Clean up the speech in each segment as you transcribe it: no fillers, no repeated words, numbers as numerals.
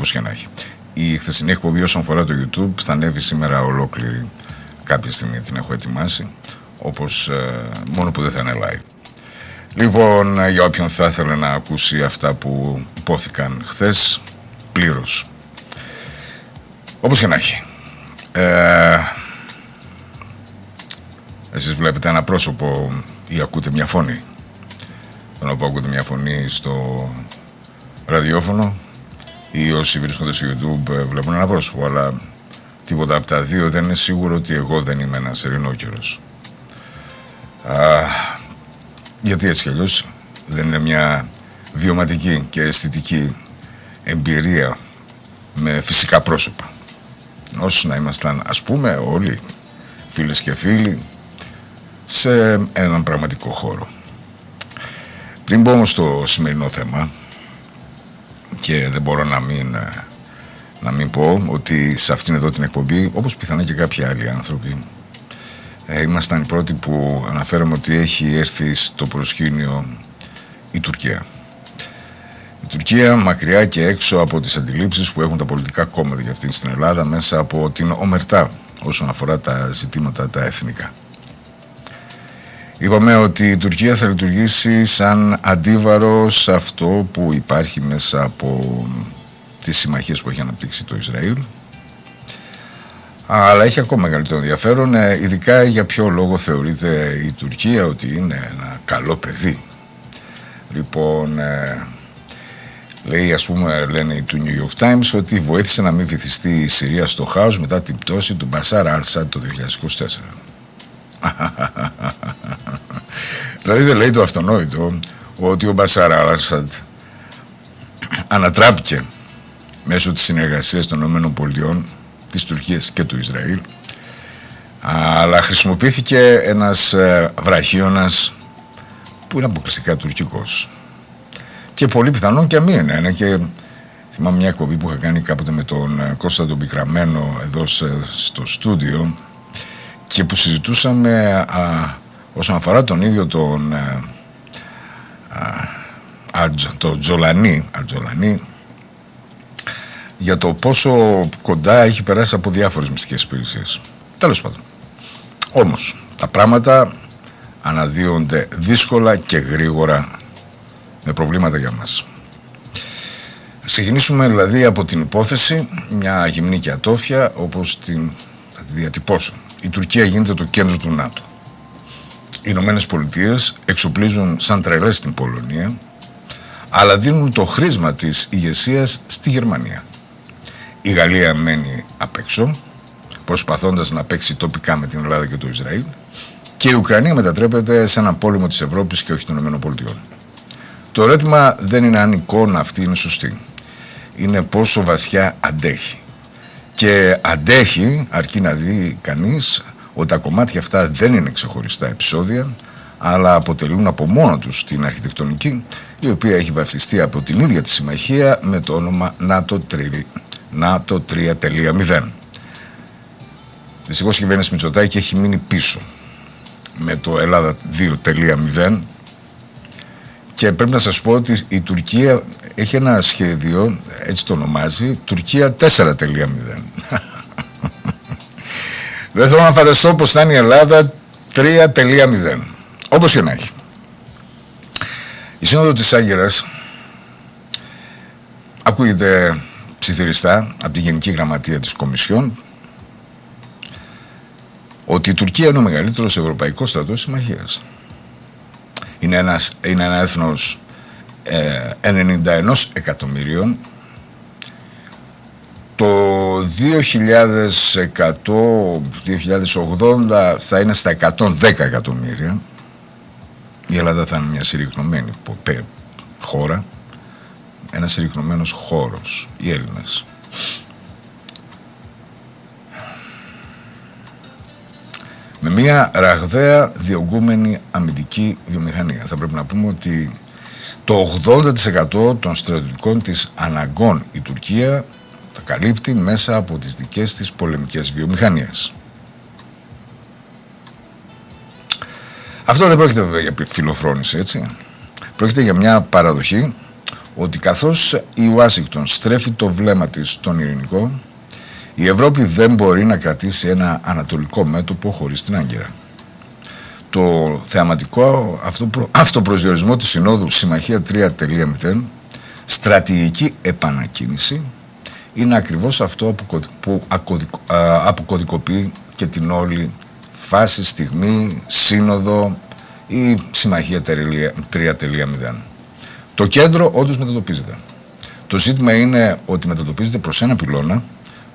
Όπως και να έχει. Η χθεσινή εκπομπή όσον αφορά το YouTube θα ανέβει σήμερα ολόκληρη. Κάποια στιγμή την έχω ετοιμάσει, όπως μόνο που δεν θα είναι live. Λοιπόν, για όποιον θα ήθελε να ακούσει αυτά που υπόθηκαν χθες, πλήρως. Όπως και να έχει. Εσείς βλέπετε ένα πρόσωπο ή ακούτε μια φωνή. Όταν ακούτε μια φωνή στο ραδιόφωνο ή όσοι βρίσκονται στο YouTube βλέπουν ένα πρόσωπο, αλλά τίποτα από τα δύο δεν είναι σίγουρο ότι εγώ δεν είμαι ένας ειρηνόκερος. Γιατί έτσι κι αλλιώς δεν είναι μια βιωματική και αισθητική εμπειρία με φυσικά πρόσωπα. Όσο να ήμασταν, ας πούμε, όλοι φίλες και φίλοι σε έναν πραγματικό χώρο. Πριν πω όμως στο σημερινό θέμα, και δεν μπορώ να μην πω ότι σε αυτήν εδώ την εκπομπή, όπως πιθανά και κάποιοι άλλοι άνθρωποι, ήμασταν οι πρώτοι που αναφέραμε ότι έχει έρθει στο προσκήνιο η Τουρκία. Η Τουρκία μακριά και έξω από τις αντιλήψεις που έχουν τα πολιτικά κόμματα για αυτήν στην Ελλάδα, μέσα από την ομερτά όσον αφορά τα ζητήματα τα εθνικά. Είπαμε ότι η Τουρκία θα λειτουργήσει σαν αντίβαρο σε αυτό που υπάρχει μέσα από τις συμμαχίες που έχει αναπτύξει το Ισραήλ. Αλλά έχει ακόμα μεγαλύτερο ενδιαφέρον, ειδικά για ποιο λόγο θεωρείται η Τουρκία ότι είναι ένα καλό παιδί. Λοιπόν, λέει, ας πούμε, λένε του New York Times ότι βοήθησε να μην βυθιστεί η Συρία στο χάος μετά την πτώση του Μπασάρ Αλ-Ασάντ το 2024. Δηλαδή δεν λέει το αυτονόητο ότι ο Μπασάρ Αλ-Ασάντ ανατράπηκε μέσω της συνεργασίας των ΗΠΑ, της Τουρκίας και του Ισραήλ, αλλά χρησιμοποιήθηκε ένας βραχίωνας που είναι αποκλειστικά τουρκικός και πολύ πιθανόν και μην είναι. Και θυμάμαι μια εκπομπή που είχα κάνει κάποτε με τον Κώστα τον Πικραμένο εδώ στο στούντιο και που συζητούσαμε όσον αφορά τον ίδιο τον Τζολανί, για το πόσο κοντά έχει περάσει από διάφορες μυστικές υπηρεσίες. Τέλος πάντων. Όμως, τα πράγματα αναδύονται δύσκολα και γρήγορα με προβλήματα για μας. Ξεκινήσουμε δηλαδή από την υπόθεση, μια γυμνή και ατόφια, όπως θα τη διατυπώσω. Η Τουρκία γίνεται το κέντρο του ΝΑΤΟ. Οι Ηνωμένες Πολιτείες εξοπλίζουν σαν τρελές την Πολωνία, αλλά δίνουν το χρήσμα της ηγεσίας στη Γερμανία. Η Γαλλία μένει απ' έξω, προσπαθώντας να παίξει τοπικά με την Ελλάδα και το Ισραήλ, και η Ουκρανία μετατρέπεται σε ένα πόλεμο της Ευρώπης και όχι των ΗΠΑ. Το ερώτημα δεν είναι αν η εικόνα αυτή είναι σωστή. Είναι πόσο βαθιά αντέχει. Και αντέχει αρκεί να δει κανείς ότι τα κομμάτια αυτά δεν είναι ξεχωριστά επεισόδια, αλλά αποτελούν από μόνο τους την αρχιτεκτονική, η οποία έχει βαφτιστεί από την ίδια τη συμμαχία με το όνομα ΝΑΤΟ 3.0. Δυστυχώς η κυβέρνηση Μητσοτάκη έχει μείνει πίσω με το Ελλάδα 2.0 και πρέπει να σας πω ότι η Τουρκία έχει ένα σχέδιο, έτσι το ονομάζει, Τουρκία 4.0. Δεν θέλω να φανταστώ πως θα είναι η Ελλάδα 3.0. Όπως και να έχει. Η Σύνοδο της Άγκυρας ακούγεται ψιθυριστά από τη Γενική Γραμματεία της Κομισιόν ότι η Τουρκία είναι ο μεγαλύτερος ευρωπαϊκός στρατός συμμαχίας. Είναι ένα έθνος 91 εκατομμυρίων. Το 2080 θα είναι στα 110 εκατομμύρια. Η Ελλάδα θα είναι μια συρρυκνωμένη χώρα, ένας συρρυκνωμένος χώρος, οι Έλληνες. Με μια ραγδαία διωγγούμενη αμυντική βιομηχανία. Θα πρέπει να πούμε ότι το 80% των στρατιωτικών της αναγκών η Τουρκία τα καλύπτει μέσα από τις δικές της πολεμικές βιομηχανίες. Αυτό δεν πρόκειται βέβαια για φιλοφρόνηση, έτσι. Πρόκειται για μια παραδοχή ότι καθώς η Ουάσιγκτον στρέφει το βλέμμα της στον ειρηνικό, η Ευρώπη δεν μπορεί να κρατήσει ένα ανατολικό μέτωπο χωρίς την Άγκυρα. Το θεαματικό αυτοπροσδιορισμό της Συνόδου Συμμαχία 3.0, στρατηγική επανακίνηση, είναι ακριβώς αυτό που αποκωδικοποιεί και την όλη φάση, στιγμή, σύνοδο ή Συμμαχία 3.0. Το κέντρο όντως μετατοπίζεται. Το ζήτημα είναι ότι μετατοπίζεται προς ένα πυλώνα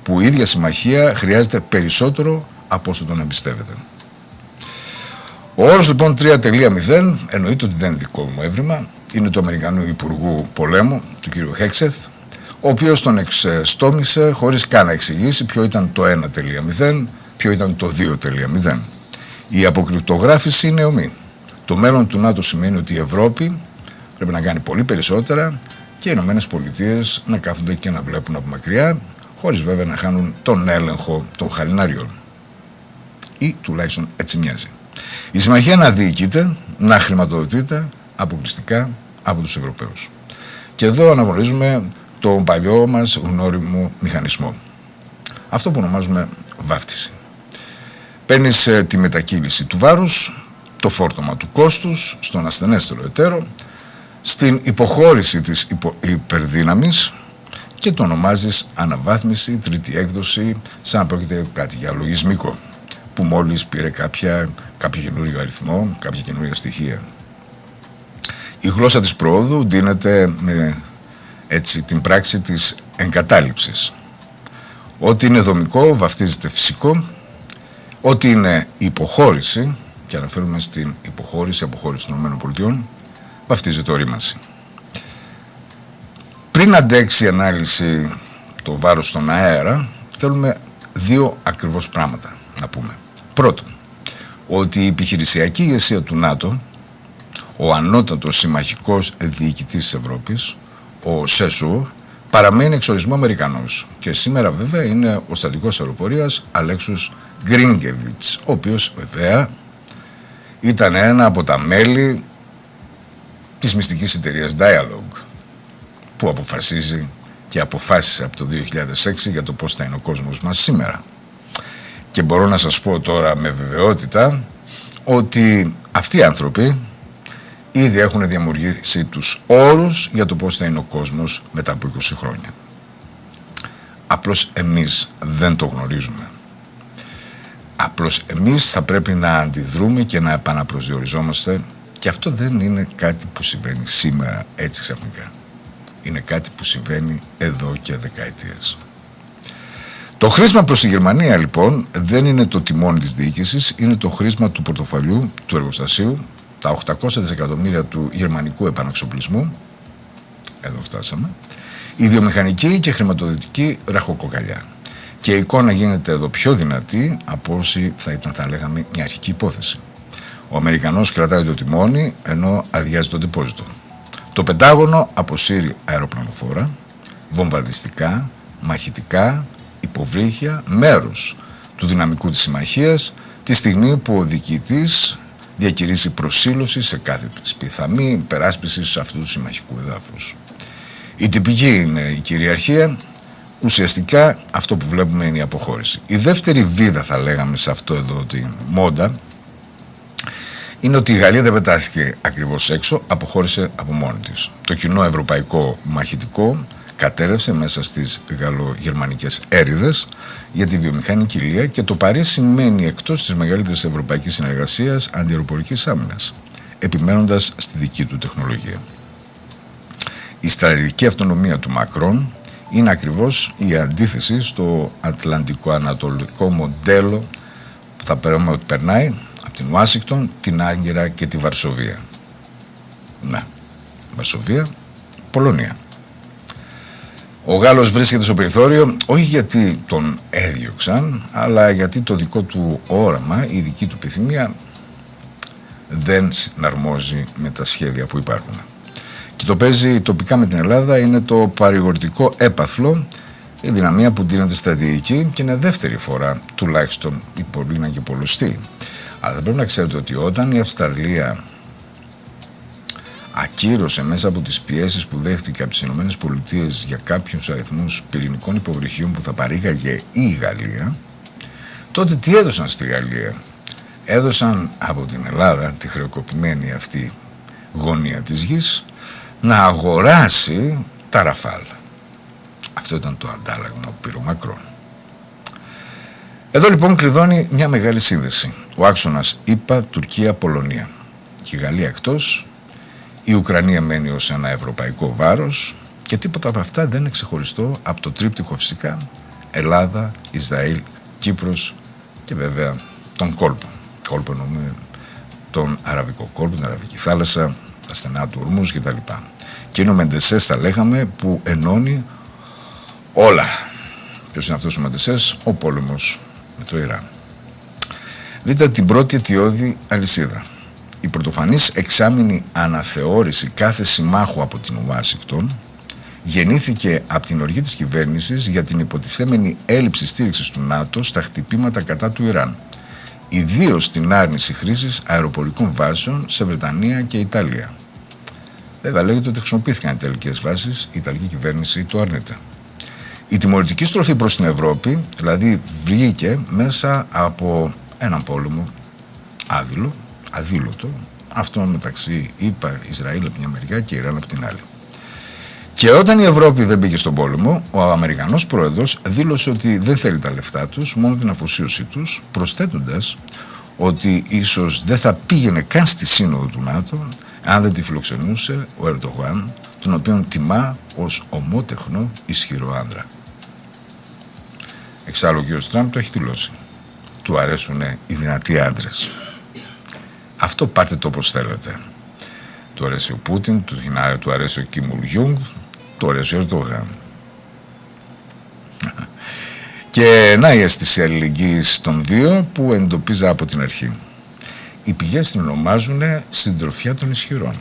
που η ίδια συμμαχία χρειάζεται περισσότερο από όσο τον εμπιστεύεται. Ο όρος λοιπόν 3.0 εννοείται ότι δεν είναι δικό μου έβριμα, είναι του Αμερικανού Υπουργού Πολέμου, του κ. Χέξεθ, ο οποίος τον εξστόμησε χωρίς καν να εξηγήσει ποιο ήταν το 1.0, ποιο ήταν το 2.0. Η αποκρυπτογράφηση είναι ομή. Το μέλλον του ΝΑΤΟ σημαίνει ότι η Ευρώπη πρέπει να κάνει πολύ περισσότερα και οι Ηνωμένες Πολιτείες να κάθονται και να βλέπουν από μακριά, χωρίς βέβαια να χάνουν τον έλεγχο των χαλινάριων. Ή τουλάχιστον έτσι μοιάζει. Η συμμαχία να διοικείται, να χρηματοδοτείται αποκλειστικά από τους Ευρωπαίους. Και εδώ αναγνωρίζουμε τον παλιό μας γνώριμο μηχανισμό. Αυτό που ονομάζουμε βάφτιση. Παίρνεις τη μετακύληση του βάρους, το φόρτωμα του κόστους στον ασθενέστερο εταίρο, στην υποχώρηση της υπερδύναμης και το ονομάζεις αναβάθμιση, τρίτη έκδοση, σαν να πρόκειται κάτι για λογισμικό, που μόλις πήρε κάποιο καινούριο αριθμό, κάποια καινούρια στοιχεία. Η γλώσσα της προόδου δίνεται με την πράξη της εγκατάλειψης. Ό,τι είναι δομικό βαφτίζεται φυσικό, ό,τι είναι υποχώρηση, και αναφέρουμε στην αποχώρηση των ΗΠΑ, βαφτίζεται ορίμανση. Πριν αντέξει η ανάλυση το βάρος στον αέρα, θέλουμε δύο ακριβώς πράγματα να πούμε. Πρώτον, ότι η επιχειρησιακή ηγεσία του ΝΑΤΟ, ο ανώτατος συμμαχικός διοικητής της Ευρώπης, ο ΣΕΣΟΥ, παραμένει εξορισμού Αμερικανός και σήμερα βέβαια είναι ο στρατηγός αεροπορίας Αλέξος Γκρίνκεβιτς, ο οποίος βέβαια ήταν ένα από τα μέλη της μυστικής εταιρείας Dialogue, που αποφασίζει και αποφάσισε από το 2006 για το πώς θα είναι ο κόσμος μας σήμερα. Και μπορώ να σας πω τώρα με βεβαιότητα ότι αυτοί οι άνθρωποι ήδη έχουν διαμορφώσει τους όρους για το πώς θα είναι ο κόσμος μετά από 20 χρόνια. Απλώς εμείς δεν το γνωρίζουμε. Απλώς εμείς θα πρέπει να αντιδρούμε και να επαναπροσδιοριζόμαστε, και αυτό δεν είναι κάτι που συμβαίνει σήμερα έτσι ξαφνικά. Είναι κάτι που συμβαίνει εδώ και δεκαετίες. Το χρήσμα προς τη Γερμανία λοιπόν δεν είναι το τιμόνι της διοίκησης, είναι το χρήσμα του πορτοφαλιού, του εργοστασίου, τα 800 δισεκατομμύρια του γερμανικού επαναξοπλισμού, εδώ φτάσαμε, η βιομηχανική και χρηματοδοτική ραχοκοκαλιά. Και η εικόνα γίνεται εδώ πιο δυνατή από όσοι θα ήταν, θα λέγαμε, μια αρχική υπόθεση. Ο Αμερικανός κρατάει το τιμόνι ενώ αδειάζει το ντεπόζιτο. Το Πεντάγωνο αποσύρει αεροπλανοφόρα, βομβαρδιστικά, μαχητικά, υποβρύχια, μέρος του δυναμικού της συμμαχίας, τη στιγμή που ο διοικητής διακηρύσει προσήλωση σε κάθε πιθανή υπεράσπιση σε αυτού του συμμαχικού εδάφους. Η τυπική είναι η κυριαρχία, ουσιαστικά αυτό που βλέπουμε είναι η αποχώρηση. Η δεύτερη βίδα, θα λέγαμε, σε αυτό εδώ τη μόντα, είναι ότι η Γαλλία δεν πετάθηκε ακριβώς έξω, αποχώρησε από μόνη της. Το κοινό ευρωπαϊκό μαχητικό κατέρευσε μέσα στις γαλλογερμανικές έρηδες για τη βιομηχανική κοιλία και το Παρίσι μένει εκτός της μεγαλύτερης ευρωπαϊκής συνεργασίας αντιαεροπορικής άμυνας, επιμένοντας στη δική του τεχνολογία. Η στρατηγική αυτονομία του Μακρόν είναι ακριβώς η αντίθεση στο ατλαντικό-ανατολικό μοντέλο που θα περνάμε ότι περνάει από την Ουάσιγκτον, την Άγκυρα και τη Βαρσοβία. Ναι, Βαρσοβία, Πολωνία. Ο Γάλλος βρίσκεται στο περιθώριο όχι γιατί τον έδιωξαν, αλλά γιατί το δικό του όραμα, η δική του επιθυμία δεν συναρμόζει με τα σχέδια που υπάρχουν. Και το παίζει τοπικά με την Ελλάδα, είναι το παρηγορητικό έπαθλο, η δυναμία που δίνεται στρατηγική και είναι δεύτερη φορά τουλάχιστον η Πολύνα και Πολωστή. Αλλά θα πρέπει να ξέρετε ότι όταν η Αυστραλία ακύρωσε μέσα από τις πιέσεις που δέχτηκε από τις ΗΠΑ για κάποιους αριθμούς πυρηνικών υποβρυχίων που θα παρήγαγε η Γαλλία, τότε τι έδωσαν στη Γαλλία? Έδωσαν από την Ελλάδα, τη χρεοκοπημένη αυτή γωνία της γης, να αγοράσει τα Ραφάλ. Αυτό ήταν το αντάλλαγμα που πήρε ο Μακρόν. Εδώ λοιπόν κλειδώνει μια μεγάλη σύνδεση. Ο άξονας ΗΠΑ, Τουρκία, Πολωνία. Και η Γαλλία εκτός, η Ουκρανία μένει ως ένα ευρωπαϊκό βάρος και τίποτα από αυτά δεν είναι ξεχωριστό από το τρίπτυχο φυσικά Ελλάδα, Ισραήλ, Κύπρος και βέβαια τον κόλπο. Κόλπο εννοούμε τον Αραβικό κόλπο, την Αραβική θάλασσα, τα στενά του Ορμούς κτλ. Και είναι ο Μεντεσές, θα λέγαμε, που ενώνει όλα. Ποιος είναι αυτός ο Μεντεσές? Ο πόλεμος με το Ιράν. Δείτε την πρώτη αιτιώδη αλυσίδα. Η πρωτοφανής εξάμηνη αναθεώρηση κάθε συμμάχου από την Ουάσιγκτον γεννήθηκε από την οργή της κυβέρνησης για την υποτιθέμενη έλλειψη στήριξης του ΝΑΤΟ στα χτυπήματα κατά του Ιράν, ιδίως την άρνηση χρήσης αεροπορικών βάσεων σε Βρετανία και Ιταλία. Βέβαια λέγεται ότι χρησιμοποιήθηκαν οι τελικές βάσεις, η Ιταλική κυβέρνηση το αρνείται. Η τιμωρητική στροφή προς την Ευρώπη, δηλαδή, βγήκε μέσα από έναν πόλεμο αδήλωτο, αυτό μεταξύ ΗΠΑ, Ισραήλ από την μια μεριά και Ιράν από την άλλη. Και όταν η Ευρώπη δεν πήγε στον πόλεμο, ο Αμερικανός πρόεδρος δήλωσε ότι δεν θέλει τα λεφτά τους, μόνο την αφοσίωσή τους, προσθέτοντας ότι ίσως δεν θα πήγαινε καν στη σύνοδο του ΝΑΤΟ αν δεν τη φιλοξενούσε ο Ερντογάν, τον οποίον τιμά ως ομότεχνο ισχυρό άνδρα. Εξάλλου ο κ. Τραμπ το έχει δηλώσει. Του αρέσουν οι δυνατοί άντρες. Αυτό πάρτε το όπως θέλετε. Του αρέσει ο Πούτιν, του αρέσει ο Κιμ Ιλ Σουν, του αρέσει ο Ερντογάν. Και να η αίσθηση αλληλεγγύης των δύο που εντοπίζα από την αρχή. Οι πηγές την ονομάζουν συντροφιά των ισχυρών.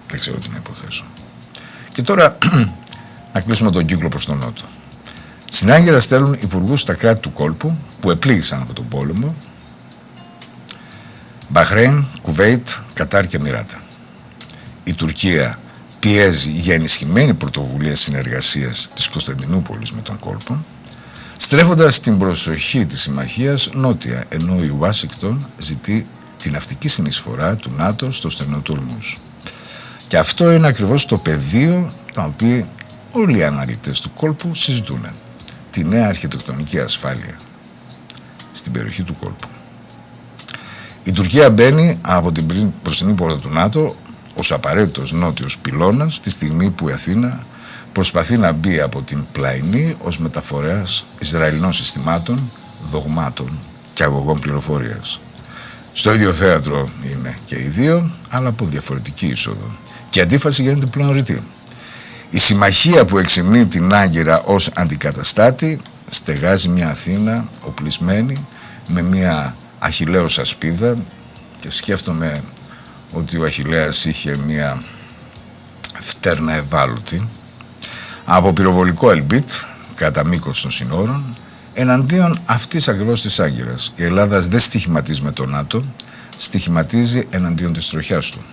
Δεν ξέρω τι να υποθέσω. Και τώρα να κλείσουμε τον κύκλο προς τον νότο. Στην Άγκυρα στέλνουν υπουργούς στα κράτη του κόλπου που επλήγησαν από τον πόλεμο: Μπαχρέιν, Κουβέιτ, Κατάρ και Εμιράτα. Η Τουρκία πιέζει για ενισχυμένη πρωτοβουλία συνεργασίας της Κωνσταντινούπολης με τον κόλπο, στρέφοντας την προσοχή της συμμαχίας νότια, ενώ η Ουάσιγκτον ζητεί την ναυτική συνεισφορά του ΝΑΤΟ στο στενό του Ορμούς. Και αυτό είναι ακριβώς το πεδίο το οποίο όλοι οι αναλυτές του κόλπου συζητούν. Τη νέα αρχιτεκτονική ασφάλεια στην περιοχή του κόλπου. Η Τουρκία μπαίνει από την μπροστινή πόρτα του ΝΑΤΟ ως απαραίτητος νότιος πυλώνας τη στιγμή που η Αθήνα προσπαθεί να μπει από την πλαϊνή ως μεταφορέας Ισραηλινών συστημάτων, δογμάτων και αγωγών πληροφορίας. Στο ίδιο θέατρο είναι και οι δύο, αλλά από διαφορετική είσοδο. Και η αντίφαση γίνεται πλέον ρητή. Η συμμαχία που εξυμνεί την Άγκυρα ως αντικαταστάτη στεγάζει μια Αθήνα οπλισμένη με μια Αχιλλέως ασπίδα, και σκέφτομαι ότι ο Αχιλλέας είχε μια φτέρνα ευάλωτη από πυροβολικό ελμπίτ κατά μήκος των συνόρων εναντίον αυτής ακριβώς της Άγκυρας. Η Ελλάδα δεν στοιχηματίζει με το ΝΑΤΟ, στοιχηματίζει εναντίον της τροχιάς του.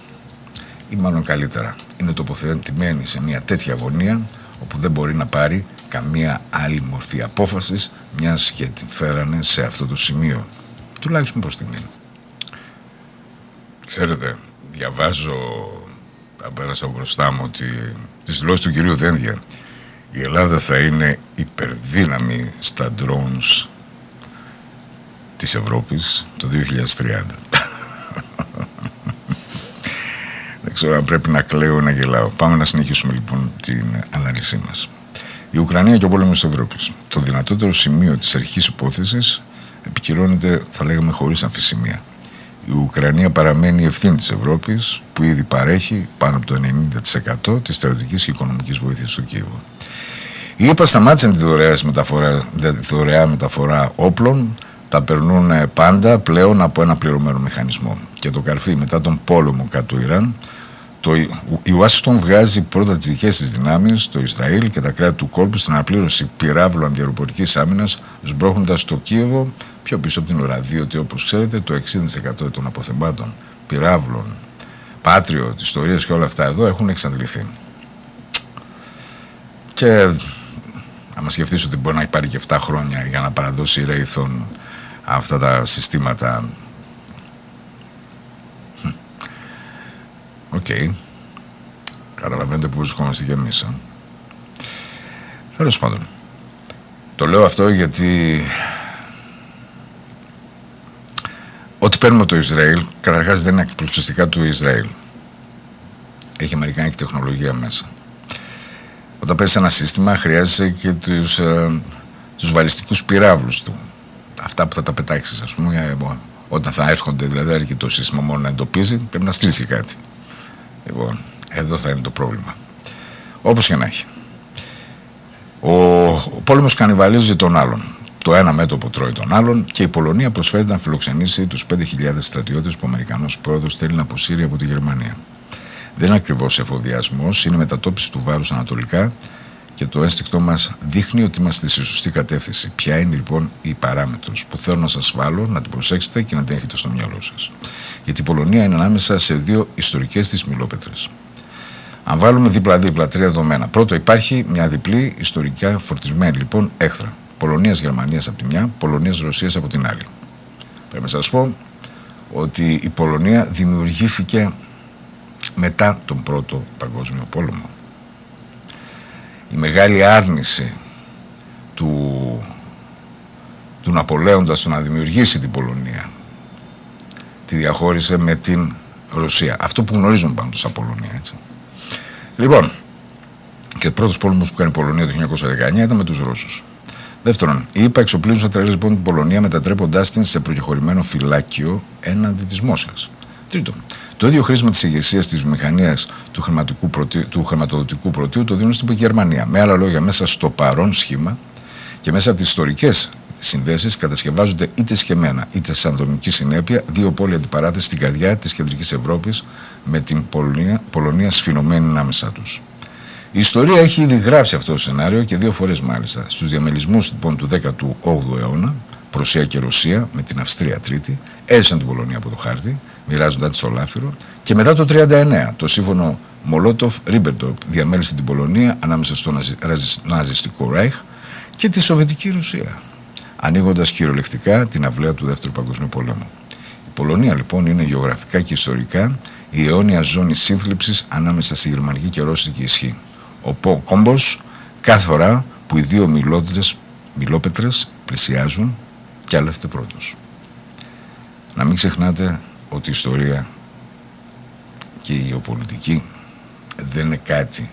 Ή μάλλον καλύτερα, είναι τοποθετημένη σε μια τέτοια γωνία όπου δεν μπορεί να πάρει καμία άλλη μορφή απόφασης, μιας και την φέρανε σε αυτό το σημείο, τουλάχιστον προς τη μήνυ. Ξέρετε, διαβάζω, πέρασα μπροστά μου ότι τις δηλώσεις του κυρίου Δένδια, η Ελλάδα θα είναι υπερδύναμη στα drones της Ευρώπης το 2030. Δεν ξέρω αν πρέπει να κλαίω ή να γελάω. Πάμε να συνεχίσουμε λοιπόν την ανάλυση μας. Η Ουκρανία και ο πόλεμος της Ευρώπης. Το δυνατότερο σημείο της αρχικής υπόθεσης επικυρώνεται, θα λέγαμε, χωρίς αμφισημία. Η Ουκρανία παραμένει η ευθύνη της Ευρώπης, που ήδη παρέχει πάνω από το 90% της στρατιωτικής και οικονομικής βοήθειας στο Κίεβο. Οι ΗΠΑ σταμάτησαν τη δωρεά μεταφορά όπλων, τα περνούν πάντα πλέον από ένα πληρωμένο μηχανισμό. Και το καρφί μετά τον πόλεμο κατά του Ιράν, η Ουάσιγκτον βγάζει πρώτα τις δικές της δυνάμεις, το Ισραήλ και τα κράτη του κόλπου στην αναπλήρωση πυράβλων αντιαεροπορικής άμυνας, σμπρώχνοντας το Κίεβο πιο πίσω από την ώρα. Διότι, όπως ξέρετε, το 60% των αποθεμάτων πυράβλων Patriot, ιστορίες και όλα αυτά εδώ έχουν εξαντληθεί. Και άμα σκεφτείς ότι μπορεί να πάρει και 7 χρόνια για να παραδώσει η Raytheon αυτά τα συστήματα. Οκ. Καταλαβαίνετε που βρισκόμαστε και εμείς. Τέλος πάντων. Το λέω αυτό γιατί ό,τι παίρνουμε το Ισραήλ, καταρχάς δεν είναι εκπληκτικά του Ισραήλ. Έχει αμερικάνικη τεχνολογία μέσα. Όταν παίρνεις ένα σύστημα, χρειάζεσαι και τους βαλιστικούς πυράβλους του. Αυτά που θα τα πετάξεις, ας πούμε, όταν θα έρχονται, δηλαδή αρκεί το σύστημα μόνο να εντοπίζει, πρέπει να στείλεις και κάτι. Λοιπόν, εδώ θα είναι το πρόβλημα. Όπως και να έχει. Ο πόλεμος κανιβαλίζει τον άλλον. Το ένα μέτωπο τρώει τον άλλον και η Πολωνία προσφέρεται να φιλοξενήσει τους 5.000 στρατιώτες που ο Αμερικανός πρόεδρος θέλει να αποσύρει από τη Γερμανία. Δεν είναι ακριβώς εφοδιασμός, είναι μετατόπιση του βάρους ανατολικά και το ένστικτό μας δείχνει ότι είμαστε στη σωστή κατεύθυνση. Ποια είναι λοιπόν η παράμετρος που θέλω να σας βάλω, να την προσέξετε και να την έχετε στο μυαλό σας. Γιατί η Πολωνία είναι ανάμεσα σε δύο ιστορικές της μιλόπετρες. Αν βάλουμε δίπλα-δίπλα 3 δεδομένα. Πρώτο, υπάρχει μια διπλή ιστορικά φορτισμένη λοιπόν έχθρα. Πολωνίας-Γερμανίας από τη μια, Πολωνίας-Ρωσίας από την άλλη. Πρέπει να σας πω ότι η Πολωνία δημιουργήθηκε μετά τον Πρώτο Παγκόσμιο Πόλεμο. Η μεγάλη άρνηση του Ναπολέοντα στο να δημιουργήσει την Πολωνία τη διαχώρισε με την Ρωσία. Αυτό που γνωρίζουμε πάντως σαν Πολωνία, έτσι. Λοιπόν, και ο πρώτος πόλεμος που κάνει η Πολωνία το 1919 ήταν με τους Ρώσους. Δεύτερον, οι ΗΠΑ εξοπλίζουν σαν τρελές λοιπόν την Πολωνία μετατρέποντάς την σε προκεχωρημένο φυλάκιο έναντι της Μόσχας. Τρίτον, το ίδιο χρήσμα της ηγεσίας της βιομηχανίας του χρηματοδοτικού πρωτείου το δίνουν στην Γερμανία. Με άλλα λόγια, μέσα στο παρόν σχήμα και μέσα από τις ιστορικές συνδέσεις κατασκευάζονται είτε σχεμένα είτε σαν δομική συνέπεια δύο πόλη αντιπαράθεση στην καρδιά της κεντρικής Ευρώπης με την Πολωνία σφινωμένη ανάμεσά τους. Η ιστορία έχει ήδη γράψει αυτό το σενάριο και 2 φορές μάλιστα. Στους διαμελισμούς λοιπόν, του 18ου αιώνα, Πρωσία και Ρωσία με την Αυστρία τρίτη, έζησαν την Πολωνία από το χάρτη, μοιράζοντας τη στο λάφυρο, και μετά το 1939 το σύμφωνο Μολότοφ-Ρίμπεντροπ διαμέλισε την Πολωνία ανάμεσα στο ναζιστικό Ράιχ και τη Σοβιετική Ρωσία, ανοίγοντας κυριολεκτικά την αυλαία του Δεύτερου Παγκοσμίου Πολέμου. Η Πολωνία λοιπόν είναι γεωγραφικά και ιστορικά η αιώνια ζώνη σύνθλιψης ανάμεσα στη γερμανική και ρώσικη ισχύ. Ο κόμπος κάθε φορά που οι δύο μιλόπετρες πλησιάζουν και άλλευτε πρώτος. Να μην ξεχνάτε ότι η ιστορία και η γεωπολιτική δεν είναι κάτι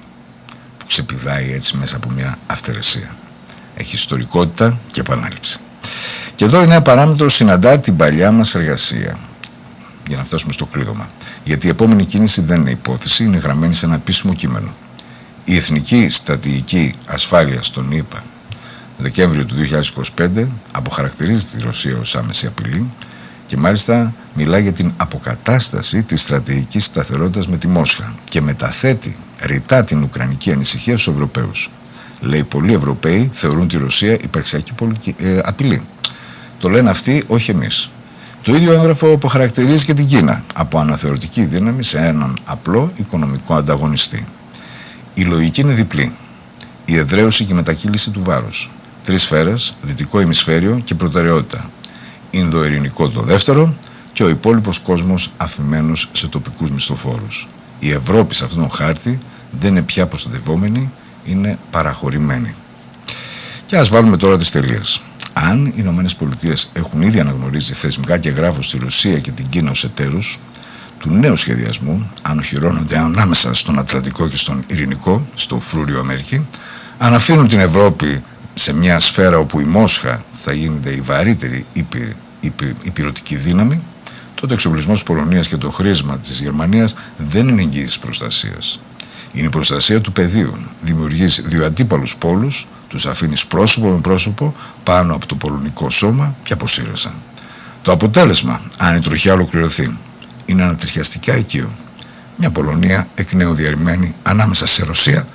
που ξεπηδάει έτσι μέσα από μια αυθαιρεσία. Έχει ιστορικότητα και επανάληψη. Και εδώ η νέα παράμετρος συναντά την παλιά μας εργασία για να φτάσουμε στο κλείδωμα. Γιατί η επόμενη κίνηση δεν είναι υπόθεση, είναι γραμμένη σε ένα επίσημο κείμενο. Η Εθνική Στρατηγική Ασφάλεια των ΗΠΑ Δεκέμβριο του 2025 αποχαρακτηρίζει τη Ρωσία ως άμεση απειλή και μάλιστα μιλάει για την αποκατάσταση της στρατηγικής σταθερότητας με τη Μόσχα και μεταθέτει ρητά την ουκρανική ανησυχία στους Ευρωπαίους. Λέει, πολλοί Ευρωπαίοι θεωρούν τη Ρωσία υπαρξιακή απειλή. Το λένε αυτοί, όχι εμείς. Το ίδιο έγγραφο αποχαρακτηρίζει και την Κίνα από αναθεωρητική δύναμη σε έναν απλό οικονομικό ανταγωνιστή. Η λογική είναι διπλή. Η εδραίωση και η μετακύληση του βάρους. 3 σφαίρες, δυτικό ημισφαίριο και προτεραιότητα. Ινδοειρηνικό το δεύτερο και ο υπόλοιπος κόσμος αφημένος σε τοπικούς μισθοφόρους. Η Ευρώπη σε αυτόν τον χάρτη δεν είναι πια προστατευόμενη, είναι παραχωρημένη. Και ας βάλουμε τώρα τις τελείες. Αν οι ΗΠΑ έχουν ήδη αναγνωρίσει θεσμικά και γράφουν στη Ρωσία και την Κίνα ως εταίρους του νέου σχεδιασμού, αν οχυρώνονται ανάμεσα στον Ατλαντικό και στον Ειρηνικό, στο φρούριο Αμερική, αν αφήνουν την Ευρώπη σε μια σφαίρα όπου η Μόσχα θα γίνεται η βαρύτερη υπηρετική δύναμη, τότε ο εξοπλισμός της Πολωνίας και το χρήσμα της Γερμανίας δεν είναι εγγύηση προστασίας. Είναι η προστασία του πεδίου. Δημιουργείς 2 αντίπαλους πόλους, τους αφήνεις πρόσωπο με πρόσωπο πάνω από το πολωνικό σώμα και αποσύρεσαν. Το αποτέλεσμα, αν η τροχιά ολοκληρωθεί, είναι ανατριχιαστικά οικείο. Μια Πολωνία εκ νέου διαρρημένη ανάμεσα σε Ρωσία,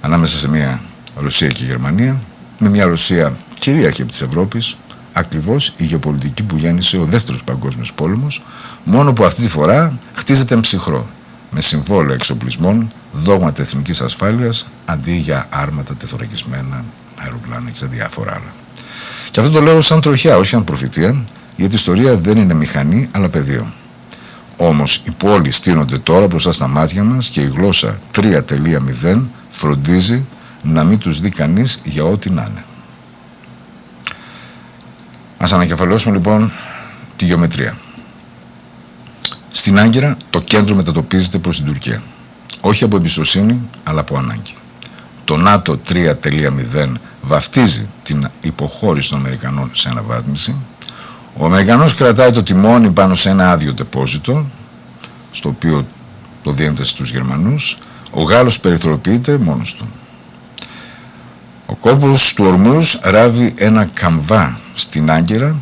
ανάμεσα σε μια Ρωσία και Γερμανία, με μια Ρωσία κυρίαρχη της Ευρώπης, ακριβώς η γεωπολιτική που γέννησε ο Δεύτερος Παγκόσμιος Πόλεμος, μόνο που αυτή τη φορά χτίζεται ψυχρό, με συμβόλαια εξοπλισμών, δόγματα εθνικής ασφάλειας, αντί για άρματα τεθωρακισμένα, αεροπλάνα και διάφορα άλλα. Και αυτό το λέω σαν τροχιά, όχι σαν προφητεία, γιατί η ιστορία δεν είναι μηχανή, αλλά πεδίο. Όμως οι πόλεις στείνονται τώρα μπροστά στα μάτια μας και η γλώσσα 3.0 φροντίζει να μην τους δει κανείς για ό,τι να είναι. Ας ανακεφαλαιώσουμε λοιπόν τη γεωμετρία. Στην Άγκυρα το κέντρο μετατοπίζεται προς την Τουρκία. Όχι από εμπιστοσύνη, αλλά από ανάγκη. Το ΝΑΤΟ 3.0 βαφτίζει την υποχώρηση των Αμερικανών σε αναβάθμιση. Ο Αμερικανός κρατάει το τιμόνι πάνω σε ένα άδειο τεπόζιτο, στο οποίο το δίνεται στους Γερμανούς. Ο Γάλλος περιθωριοποιείται μόνος του. Ο κόρπος του Ορμούζ ράβει ένα καμβά στην Άγκυρα,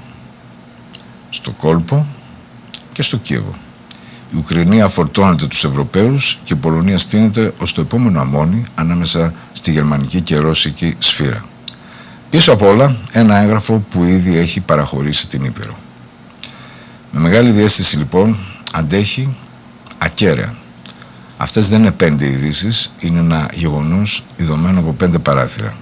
στο κόλπο και στο Κίεβο. Η Ουκρανία φορτώνεται τους Ευρωπαίους και η Πολωνία στείνεται ως το επόμενο αμόνι ανάμεσα στη γερμανική και ρώσικη σφύρα. Πίσω απ' όλα ένα έγγραφο που ήδη έχει παραχωρήσει την Ήπειρο. Με μεγάλη διαίσθηση λοιπόν αντέχει ακέραια. Αυτές δεν είναι 5 ειδήσεις, είναι ένα γεγονός ειδωμένο από 5 παράθυρα.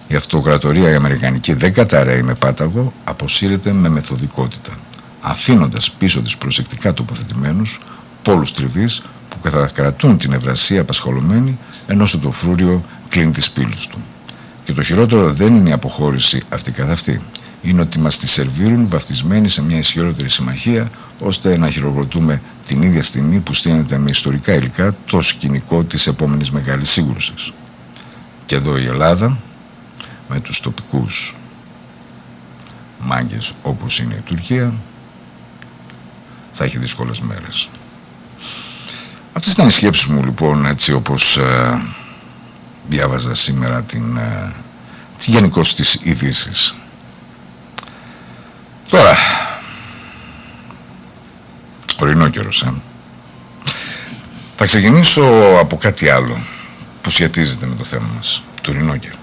Η αυτοκρατορία η αμερικανική δεν καταραίει με πάταγο, αποσύρεται με μεθοδικότητα, αφήνοντας πίσω της προσεκτικά τοποθετημένους πόλους τριβής που θα κρατούν την ευρασία απασχολωμένη, ενώ το φρούριο κλείνει τις πύλες του. Και το χειρότερο δεν είναι η αποχώρηση αυτή καθ' αυτή. Είναι ότι μας τη σερβίρουν βαφτισμένοι σε μια ισχυρότερη συμμαχία, ώστε να χειροκροτούμε την ίδια στιγμή που στείνεται με ιστορικά υλικά το σκηνικό της επόμενης μεγάλης σύγκρουσης. Και εδώ η Ελλάδα, με τους τοπικούς μάγκες όπως είναι η Τουρκία, θα έχει δύσκολες μέρες. Αυτές ήταν οι σκέψεις μου λοιπόν, έτσι όπως διάβαζα σήμερα τις γενικώς τις ειδήσεις. Τώρα, ορεινό καιρός, θα ξεκινήσω από κάτι άλλο που σχετίζεται με το θέμα μας, το ορεινό καιρό.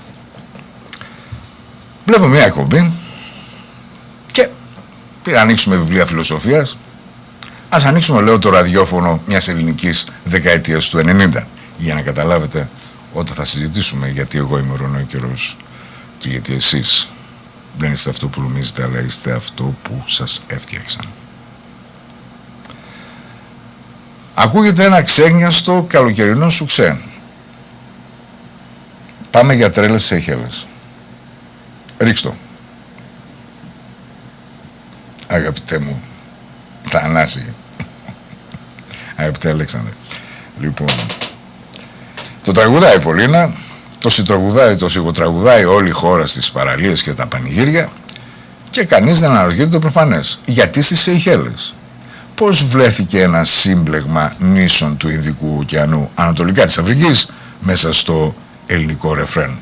Βλέπω μια εκπομπή και πριν ανοίξουμε βιβλία φιλοσοφίας, ας ανοίξουμε, λέω, το ραδιόφωνο μιας ελληνικής δεκαετίας του 90, για να καταλάβετε όταν θα συζητήσουμε γιατί εγώ είμαι ορεινό καιρός και γιατί εσείς δεν είστε αυτό που νομίζετε, αλλά είστε αυτό που σας έφτιαξαν. Ακούγεται ένα ξένιαστο καλοκαιρινό σουξέ. Πάμε για τρέλες στις Σεϊχέλες. Ρίξτο. Αγαπητέ μου Θανάση. Αγαπητέ Αλέξανδρε. Λοιπόν, το τραγουδάει η Πολίνα, το συντραγουδάει, το σιγοτραγουδάει όλη η χώρα στις παραλίες και τα πανηγύρια και κανείς δεν αναρωτιέται το προφανές. Γιατί στις Σεϊχέλες? Πώς βρέθηκε ένα σύμπλεγμα νήσων του Ινδικού ωκεανού ανατολικά της Αφρικής μέσα στο ελληνικό ρεφρέν?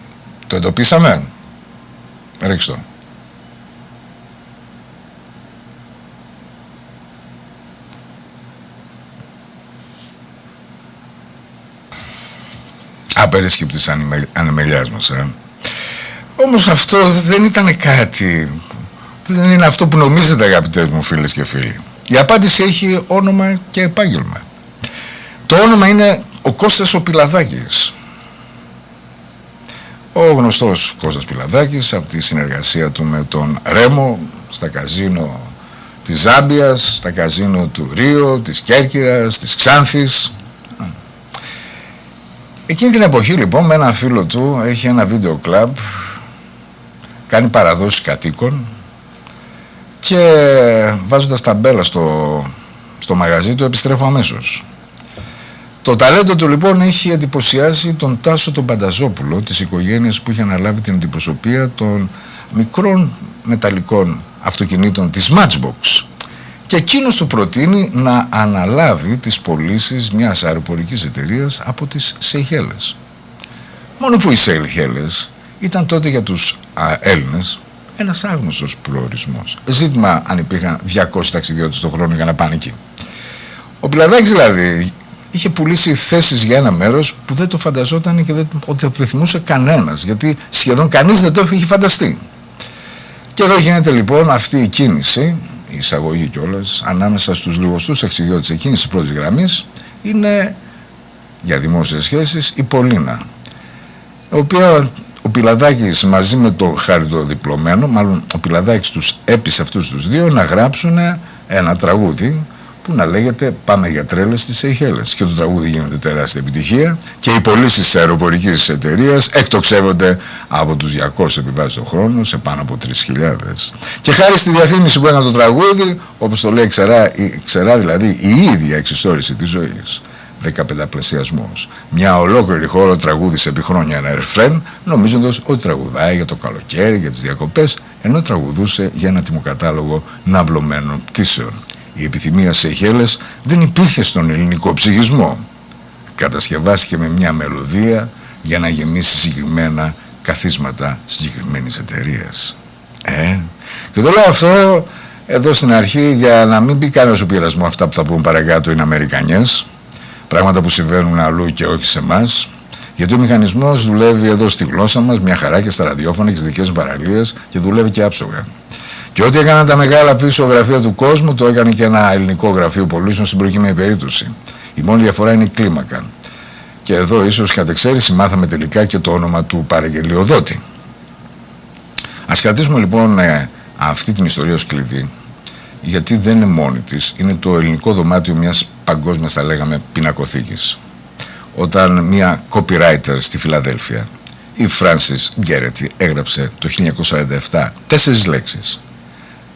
Το εντοπίσαμε? Ρίξτε το. Απερίσκεπτης ανεμελιάς μας, Όμως αυτό δεν ήταν κάτι, δεν είναι αυτό που νομίζετε, αγαπητές μου φίλες και φίλοι. Η απάντηση έχει όνομα και επάγγελμα. Το όνομα είναι ο Κώστας ο Πιλαδάκης. Ο γνωστός Κώστας Πιλαδάκης, από τη συνεργασία του με τον Ρέμο στα καζίνο της Ζάμπιας, στα καζίνο του Ρίο, της Κέρκυρας, της Ξάνθης. Εκείνη την εποχή λοιπόν με ένα φίλο του έχει ένα βίντεο κλαμπ, κάνει παραδόσεις κατοίκων και βάζοντας ταμπέλα στο μαγαζί του επιστρέφω αμέσως. Το ταλέντο του λοιπόν έχει εντυπωσιάσει τον Τάσο τον Πανταζόπουλο της οικογένειας που είχε αναλάβει την αντιπροσωπεία των μικρών μεταλλικών αυτοκινήτων της Matchbox και εκείνος του προτείνει να αναλάβει τις πωλήσεις μιας αεροπορικής εταιρείας από τις Σεϊχέλες. Μόνο που οι Σεϊχέλες ήταν τότε για τους Έλληνες ένας άγνωστος προορισμός. Ζήτημα αν υπήρχαν 200 ταξιδιώτες το χρόνο για να πάνε εκεί. Ο Πιλαδάκης δηλαδή είχε πουλήσει θέσεις για ένα μέρος που δεν το φανταζόταν και δεν το επιθυμούσε κανένας, γιατί σχεδόν κανείς δεν το είχε φανταστεί. Και εδώ γίνεται λοιπόν αυτή η κίνηση, η εισαγωγή κιόλας, ανάμεσα στους λιγοστούς εξιδιώτες εκείνης της πρώτης γραμμής είναι για δημόσιες σχέσεις η Πολίνα, η οποία ο Πιλαδάκης μαζί με το χαριτοδιπλωμένο, μάλλον ο Πιλαδάκης τους έπεισε αυτούς τους δύο να γράψουν ένα τραγούδι που να λέγεται «Πάμε για τρέλες στις Σεϊχέλες». Και το τραγούδι γίνεται τεράστια επιτυχία και οι πωλήσεις της αεροπορικής εταιρείας εκτοξεύονται από τους 200 επιβάσεις το χρόνο σε πάνω από 3.000. Και χάρη στη διαφήμιση που έκανε το τραγούδι, όπως το λέει ξερά δηλαδή η ίδια εξιστόρηση της ζωής, 15πλασιασμός. Μια ολόκληρη χώρο τραγούδισε επί χρόνια ένα ρεφρέν, νομίζοντας ότι τραγουδάει για το καλοκαίρι, για τις διακοπές, ενώ τραγουδούσε για ένα τιμοκατάλογο ναυλωμένων πτήσεων. Η επιθυμία Σεϊχέλες δεν υπήρχε στον ελληνικό ψυχισμό. Κατασκευάστηκε με μια μελωδία για να γεμίσει συγκεκριμένα καθίσματα συγκεκριμένης εταιρείας. Και το λέω αυτό εδώ στην αρχή για να μην μπει κανένας ο πειρασμό αυτά που θα πούμε παρακάτω είναι Αμερικανιές, πράγματα που συμβαίνουν αλλού και όχι σε εμάς. Γιατί ο μηχανισμός δουλεύει εδώ στη γλώσσα μας, μια χαρά και στα ραδιόφωνα και στις δικές μας παραλίες και δουλεύει και άψογα. Και ό,τι έκαναν τα μεγάλα πίσω γραφεία του κόσμου, το έκανε και ένα ελληνικό γραφείο πωλήσεων στην προκειμένη περίπτωση. Η μόνη διαφορά είναι η κλίμακα. Και εδώ ίσως κατ' εξαίρεση μάθαμε τελικά και το όνομα του παραγγελιοδότη. Ας κρατήσουμε λοιπόν αυτή την ιστορία ως κλειδί, γιατί δεν είναι μόνη της, είναι το ελληνικό δωμάτιο μιας παγκόσμιας, θα λέγαμε, πινακοθήκης. Όταν μια copywriter στη Φιλαδέλφια, η Frances Gerety, έγραψε το 1947 4 λέξεις.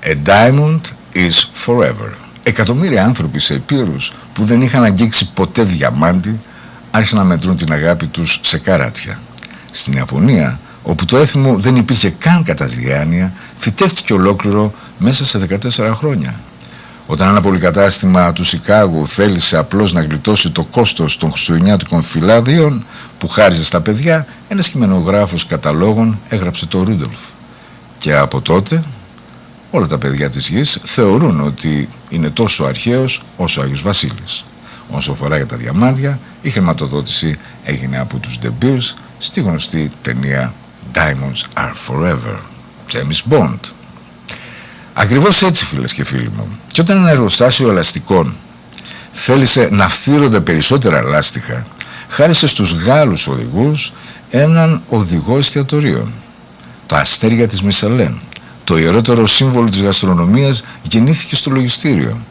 A diamond is forever. Εκατομμύρια άνθρωποι σε ηπείρους που δεν είχαν αγγίξει ποτέ διαμάντι άρχισαν να μετρούν την αγάπη τους σε καράτια. Στην Ιαπωνία, όπου το έθιμο δεν υπήρχε καν κατά διάνοια, φυτεύτηκε ολόκληρο μέσα σε 14 χρόνια. Όταν ένα πολυκατάστημα του Σικάγου θέλησε απλώς να γλιτώσει το κόστος των χριστουγεννιάτικων φυλάδιων που χάριζε στα παιδιά, ένας κειμενογράφος καταλόγων έγραψε το Ρούντολφ. Και από τότε όλα τα παιδιά της γης θεωρούν ότι είναι τόσο αρχαίος όσο ο Άγιος Βασίλης. Όσο αφορά για τα διαμάντια, η χρηματοδότηση έγινε από τους De Beers στη γνωστή ταινία Diamonds are Forever, James Bond. Ακριβώς έτσι, φίλες και φίλοι μου. Και όταν ένα εργοστάσιο ελαστικών θέλησε να φθύρονται περισσότερα λάστιχα, χάρισε στους Γάλλους οδηγούς έναν οδηγό εστιατορίων. Τα αστέρια της Μισελέν, το ιερότερο σύμβολο της γαστρονομίας, γεννήθηκε στο λογιστήριο.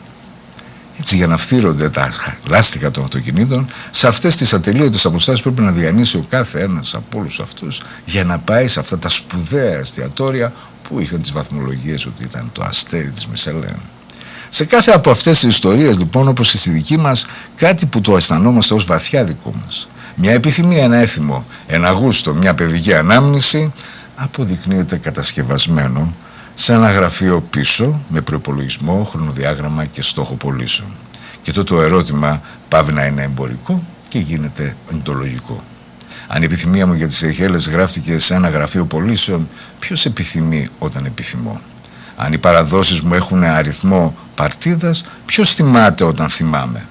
Έτσι, για να φθύρονται τα λάστιχα των αυτοκινήτων, σε αυτές τις ατελείωτες αποστάσεις πρέπει να διανύσει ο κάθε ένας από όλους αυτούς για να πάει σε αυτά τα σπουδαία εστιατόρια που είχαν τις βαθμολογίες ότι ήταν το αστέρι της Μισελέν. Σε κάθε από αυτές τις ιστορίες, λοιπόν, όπως και στη δική μας, κάτι που το αισθανόμαστε ως βαθιά δικό μας. Μια επιθυμία, ένα έθιμο, ένα γούστο, μια παιδική ανάμνηση, αποδεικνύεται κατασκευασμένο σε ένα γραφείο πίσω με προϋπολογισμό, χρονοδιάγραμμα και στόχο πωλήσεων. Και τότε το ερώτημα πάβει να είναι εμπορικό και γίνεται εντολογικό. Αν η επιθυμία μου για τις Σεϊχέλες γράφτηκε σε ένα γραφείο πωλήσεων, ποιος επιθυμεί όταν επιθυμώ? Αν οι παραδόσεις μου έχουν αριθμό παρτίδας, ποιος θυμάται όταν θυμάμαι?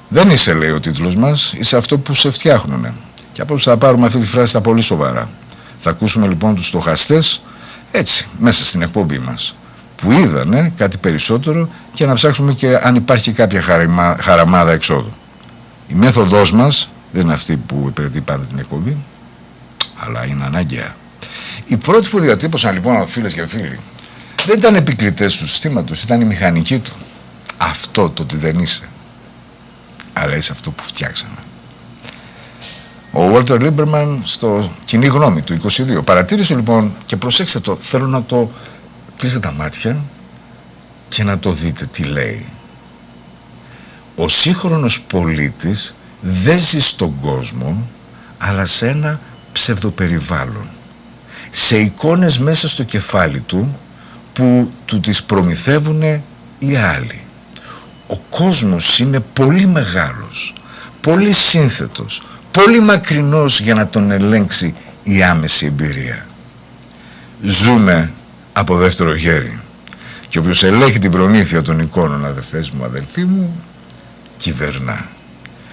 Δεν είσαι, λέει ο τίτλος μας, είσαι αυτό που σε φτιάχνουνε. Και απόψε θα πάρουμε αυτή τη φράση στα πολύ σοβαρά. Θα ακούσουμε λοιπόν τους στοχαστές έτσι, μέσα στην εκπομπή μας, που είδανε κάτι περισσότερο και να ψάξουμε και αν υπάρχει κάποια χαραμάδα εξόδου. Η μέθοδός μας δεν είναι αυτή που υπηρετεί πάντα την εκπομπή, αλλά είναι αναγκαία. Οι πρώτοι που διατύπωσαν λοιπόν, φίλες και φίλοι, δεν ήταν επικριτές του συστήματος, ήταν η μηχανική του. Αυτό το ότι δεν είσαι, αλλά είσαι αυτό που φτιάξαμε. Ο Walter Lieberman στο Κοινή Γνώμη του 22 παρατήρησε λοιπόν, και προσέξτε το, θέλω να το κλείσετε τα μάτια και να το δείτε τι λέει. Ο σύγχρονος πολίτης δεν ζει στον κόσμο, αλλά σε ένα ψευδοπεριβάλλον. Σε εικόνες μέσα στο κεφάλι του που του τις προμηθεύουν οι άλλοι. Ο κόσμος είναι πολύ μεγάλος, πολύ σύνθετος, πολύ μακρινός για να τον ελέγξει η άμεση εμπειρία. Ζούμε από δεύτερο χέρι. Και όποιος ελέγχει την προμήθεια των εικόνων, αδελφές μου, αδελφοί μου, κυβερνά.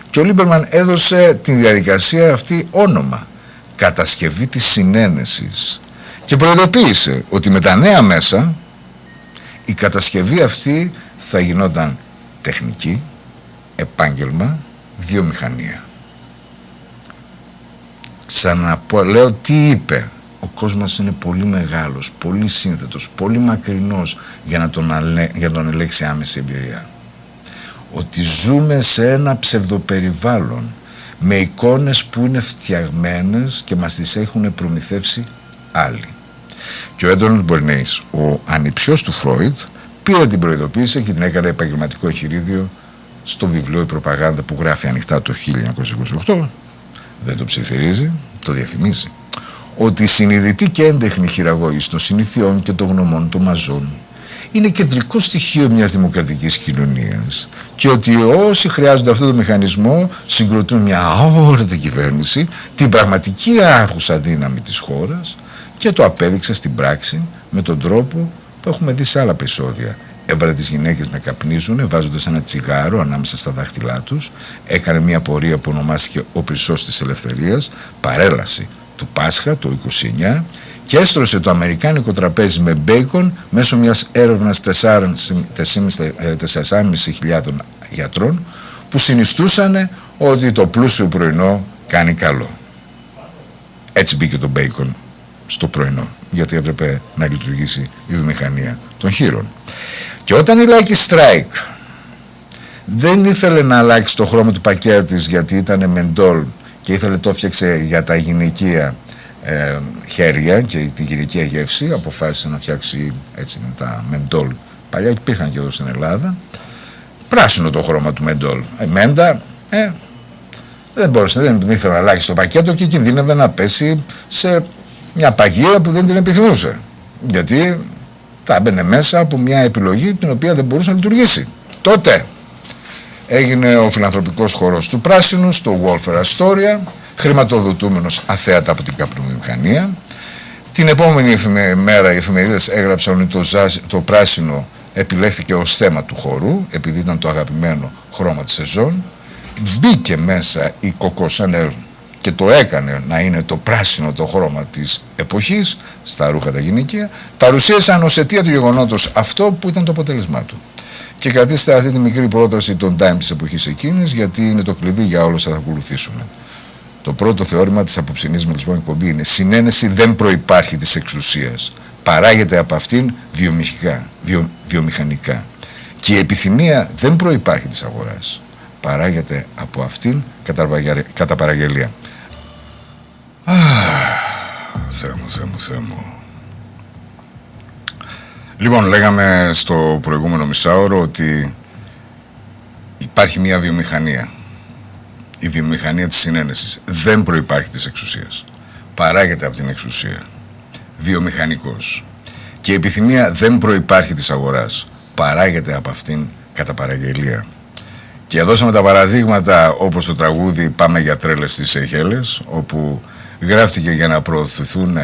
Και ο Λίμπερμαν έδωσε την διαδικασία αυτή όνομα, κατασκευή της συνένεσης, και προειδοποίησε ότι με τα νέα μέσα η κατασκευή αυτή θα γινόταν τεχνική, επάγγελμα, βιομηχανία. Ξαναλέω τι είπε. Ο κόσμος είναι πολύ μεγάλος, πολύ σύνθετος, πολύ μακρινός για τον ελέγξει άμεση εμπειρία. Ότι ζούμε σε ένα ψευδοπεριβάλλον με εικόνες που είναι φτιαγμένες και μας τις έχουν προμηθεύσει άλλοι. Και ο Έντουαρντ Μπερνέις, ο ανιψιός του Φρόιντ, πήρε την προειδοποίηση και την έκανε επαγγελματικό εγχειρίδιο στο βιβλίο «Η Προπαγάνδα» που γράφει ανοιχτά το 1928. Δεν το ψιθυρίζει, το διαφημίζει. Ότι η συνειδητή και έντεχνη χειραγώγηση των συνηθιών και των γνωμών των μαζών είναι κεντρικό στοιχείο μιας δημοκρατικής κοινωνίας και ότι όσοι χρειάζονται αυτό το μηχανισμό συγκροτούν μια αόρατη κυβέρνηση, την πραγματική άρχουσα δύναμη της χώρας, και το απέδειξε στην πράξη με τον τρόπο που έχουμε δει σε άλλα επεισόδια. Έβαλε τις γυναίκες να καπνίζουν βάζοντας ένα τσιγάρο ανάμεσα στα δάχτυλά τους, έκανε μια πορεία που ονομάστηκε ο Πυρσός της Ελευθερίας, παρέλαση του Πάσχα το 29, και έστρωσε το αμερικάνικο τραπέζι με μπέικον μέσω μιας έρευνας 4.500 γιατρών που συνιστούσαν ότι το πλούσιο πρωινό κάνει καλό. Έτσι μπήκε το μπέικον στο πρωινό, γιατί έπρεπε να λειτουργήσει η βιομηχανία των χείρων. Και όταν η Lucky Strike δεν ήθελε να αλλάξει το χρώμα του πακέτου της γιατί ήταν μεντόλ και ήθελε το έφτιαξε για τα γυναικεία χέρια και τη γυναικεία γεύση, αποφάσισε να φτιάξει έτσι τα μεντόλ. Παλιά υπήρχαν και εδώ στην Ελλάδα. Πράσινο το χρώμα του μεντόλ. Μέντα, δεν μπορούσε, δεν ήθελε να αλλάξει το πακέτο και κινδύνευε να πέσει σε μια παγίδα που δεν την επιθυμούσε. Γιατί θα έμπαινε μέσα από μια επιλογή την οποία δεν μπορούσε να λειτουργήσει. Τότε έγινε ο φιλανθρωπικός χώρος του πράσινου στο Welfare Astoria, χρηματοδοτούμενος αθέατα από την καπνομηχανία. Την επόμενη μέρα οι εφημερίδες έγραψαν ότι το πράσινο επιλέχθηκε ως θέμα του χορού, επειδή ήταν το αγαπημένο χρώμα της σεζόν. Μπήκε μέσα η Coco Chanel και το έκανε να είναι το πράσινο το χρώμα της εποχής στα ρούχα τα γυναικεία. Παρουσίασαν ως αιτία του γεγονότος αυτό που ήταν το αποτέλεσμά του. Και κρατήστε αυτή τη μικρή πρόταση των Time της εποχής εκείνης, γιατί είναι το κλειδί για όλους θα ακολουθήσουμε. Το πρώτο θεώρημα της απόψινής μας λοιπόν εκπομπή είναι: συνένεση δεν προϋπάρχει της εξουσίας. Παράγεται από αυτήν βιομηχανικά. Και η επιθυμία δεν προϋπάρχει της αγοράς. Παράγεται από αυτήν κατά παραγγελία. Θεέ μου. Λοιπόν, λέγαμε στο προηγούμενο μισάωρο ότι υπάρχει μια βιομηχανία. Η βιομηχανία της συνένεσης δεν προϋπάρχει της εξουσίας. Παράγεται από την εξουσία. Βιομηχανικός. Και η επιθυμία δεν προϋπάρχει της αγοράς. Παράγεται από αυτήν κατά παραγγελία. Και δώσαμε τα παραδείγματα όπως το τραγούδι «Πάμε για τρέλες» στις Σεϊχέλες, όπου γράφτηκε για να προωθηθούν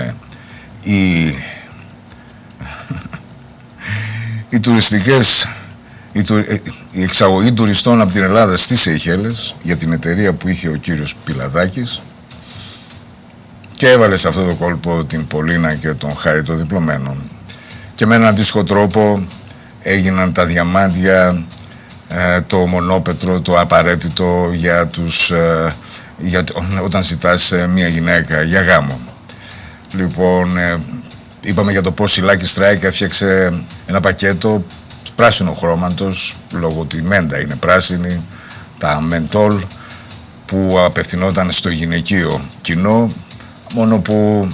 οι τουριστικές, η εξαγωγή τουριστών από την Ελλάδα στις Σεϊχέλες για την εταιρεία που είχε ο κύριος Πιλαδάκης, και έβαλε σε αυτό το κόλπο την Πολίνα και τον Χάρη των διπλωμένων. Και με έναν αντίστοιχο τρόπο έγιναν τα διαμάντια, το μονόπετρο, το απαραίτητο όταν ζητάς μια γυναίκα για γάμο. Λοιπόν, είπαμε για το πώς η Lucky Strike έφτιαξε ένα πακέτο πράσινο χρώματος, λόγω ότι η μέντα είναι πράσινη, τα μεντόλ που απευθυνόταν στο γυναικείο κοινό, μόνο που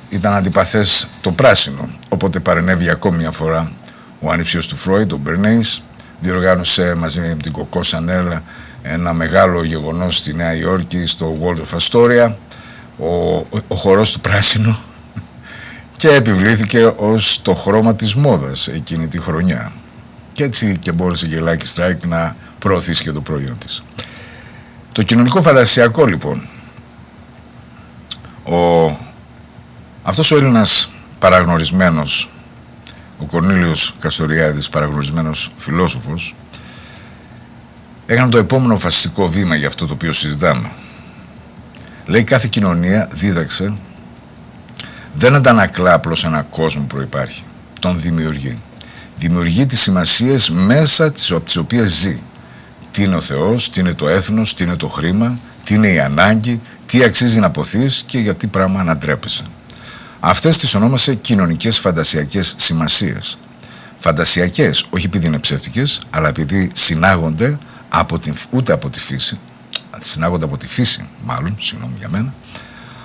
ήταν αντιπαθές το πράσινο. Οπότε παρενέβη ακόμη μια φορά ο ανιψιός του Φρόιντ, ο Μπερνέις, διοργάνωσε μαζί με την Coco Chanel ένα μεγάλο γεγονός στη Νέα Υόρκη, στο Waldorf Astoria, ο χορός του πράσινου, και επιβλήθηκε ως το χρώμα της μόδας εκείνη τη χρονιά. Και έτσι και μπόρεσε και η Lucky Strike να προωθήσει και το προϊόν της. Το κοινωνικό φαντασιακό λοιπόν. Αυτός ο Έλληνας παραγνωρισμένος, ο Κορνήλιος Καστοριάδης, παραγνωρισμένος φιλόσοφος, έκανε το επόμενο φασιστικό βήμα για αυτό το οποίο συζητάμε. Λέει: κάθε κοινωνία, δίδαξε, δεν αντανακλά απλώς ένα κόσμο που προϋπάρχει, τον δημιουργεί. Δημιουργεί τις σημασίες μέσα από τις οποίες ζει. Τι είναι ο Θεός, τι είναι το έθνος, τι είναι το χρήμα, τι είναι η ανάγκη, τι αξίζει να αποθείς και για τι πράγμα ανατρέπεσαι. Αυτές τις ονόμασε κοινωνικές φαντασιακές σημασίες. Φαντασιακές, όχι επειδή είναι ψεύτικες, αλλά επειδή συνάγονται ούτε από τη φύση, συνάγονται από τη φύση μάλλον, συγγνώμη για μένα,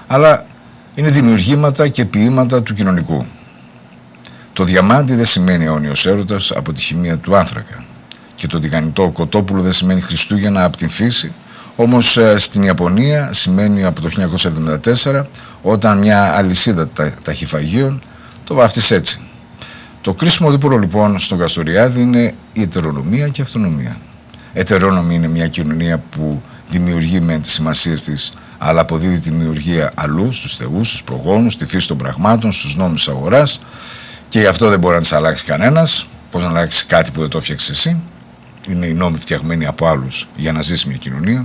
αλλά είναι δημιουργήματα και ποίηματα του κοινωνικού. Το διαμάντι δεν σημαίνει αιώνιος έρωτας από τη χημεία του άνθρακα και το τηγανιτό κοτόπουλο δεν σημαίνει Χριστούγεννα από την φύση, όμως στην Ιαπωνία σημαίνει από το 1974 όταν μια αλυσίδα ταχυφαγείων το βάφτισε έτσι. Το κρίσιμο δίπολο λοιπόν στον Καστοριάδη είναι η ετερονομία και η αυτονομία. Ετερόνομη είναι μια κοινωνία που δημιουργεί με τις σημασίες της, αλλά αποδίδει τη δημιουργία αλλού, στους θεούς, στους προγόνους, στη φύση των πραγμάτων, στους νόμους της αγοράς και γι' αυτό δεν μπορεί να τις αλλάξει κανένας. Πώς να αλλάξει κάτι που δεν το έφτιαξες εσύ? Είναι οι νόμοι φτιαγμένοι από άλλους για να ζήσει μια κοινωνία.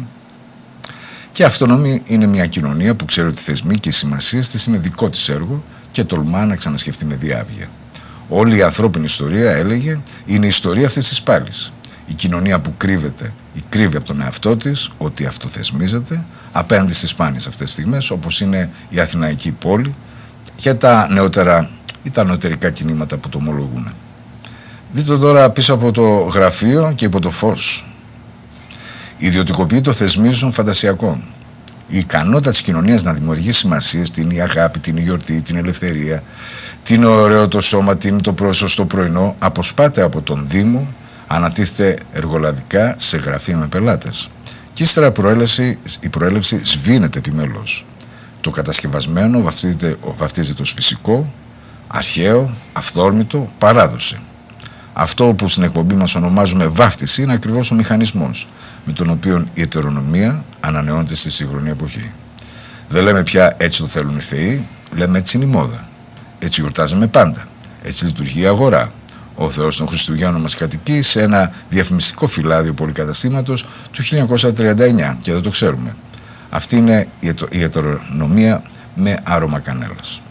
Και αυτονομία είναι μια κοινωνία που ξέρει ότι οι θεσμοί και οι σημασίες της είναι δικό της έργο και τολμά να ξανασκεφτεί με διάβγεια. Όλη η ανθρώπινη ιστορία, έλεγε, είναι η ιστορία αυτής της πάλης. Η κοινωνία που κρύβεται ή κρύβει από τον εαυτό της ότι αυτοθεσμίζεται απέναντι στις σπάνιες αυτές τις στιγμές, όπως είναι η Αθηναϊκή πόλη και τα νεότερα ή τα νεωτερικά κινήματα που το ομολογούν. Δείτε τώρα πίσω από το γραφείο και υπό το φως. Οι ιδιωτικοποιοί το θεσμίζουν φαντασιακό. Η ικανότητα της κοινωνίας να δημιουργεί σημασίες, την η αγάπη, την η γιορτή, την ελευθερία, την ωραίο το σώμα, την το σωστό πρωινό, αποσπάται από τον Δήμο, ανατίθεται εργολαβικά σε γραφεία με πελάτες. Και ύστερα η προέλευση σβήνεται επιμελώς. Το κατασκευασμένο βαφτίζεται ως φυσικό, αρχαίο, αυθόρμητο, παράδοση. Αυτό που στην εκπομπή μας ονομάζουμε βάφτιση είναι ακριβώς ο μηχανισμός με τον οποίο η ετερονομία ανανεώνεται στη σύγχρονη εποχή. Δεν λέμε πια έτσι το θέλουν οι θεοί, λέμε έτσι είναι η μόδα. Έτσι γιορτάζαμε πάντα. Έτσι λειτουργεί η αγορά. Ο Θεός των Χριστουγέννων μας κατοικεί σε ένα διαφημιστικό φυλάδιο πολυκαταστήματος του 1939 και δεν το ξέρουμε. Αυτή είναι η ετερονομία με άρωμα κανέλας.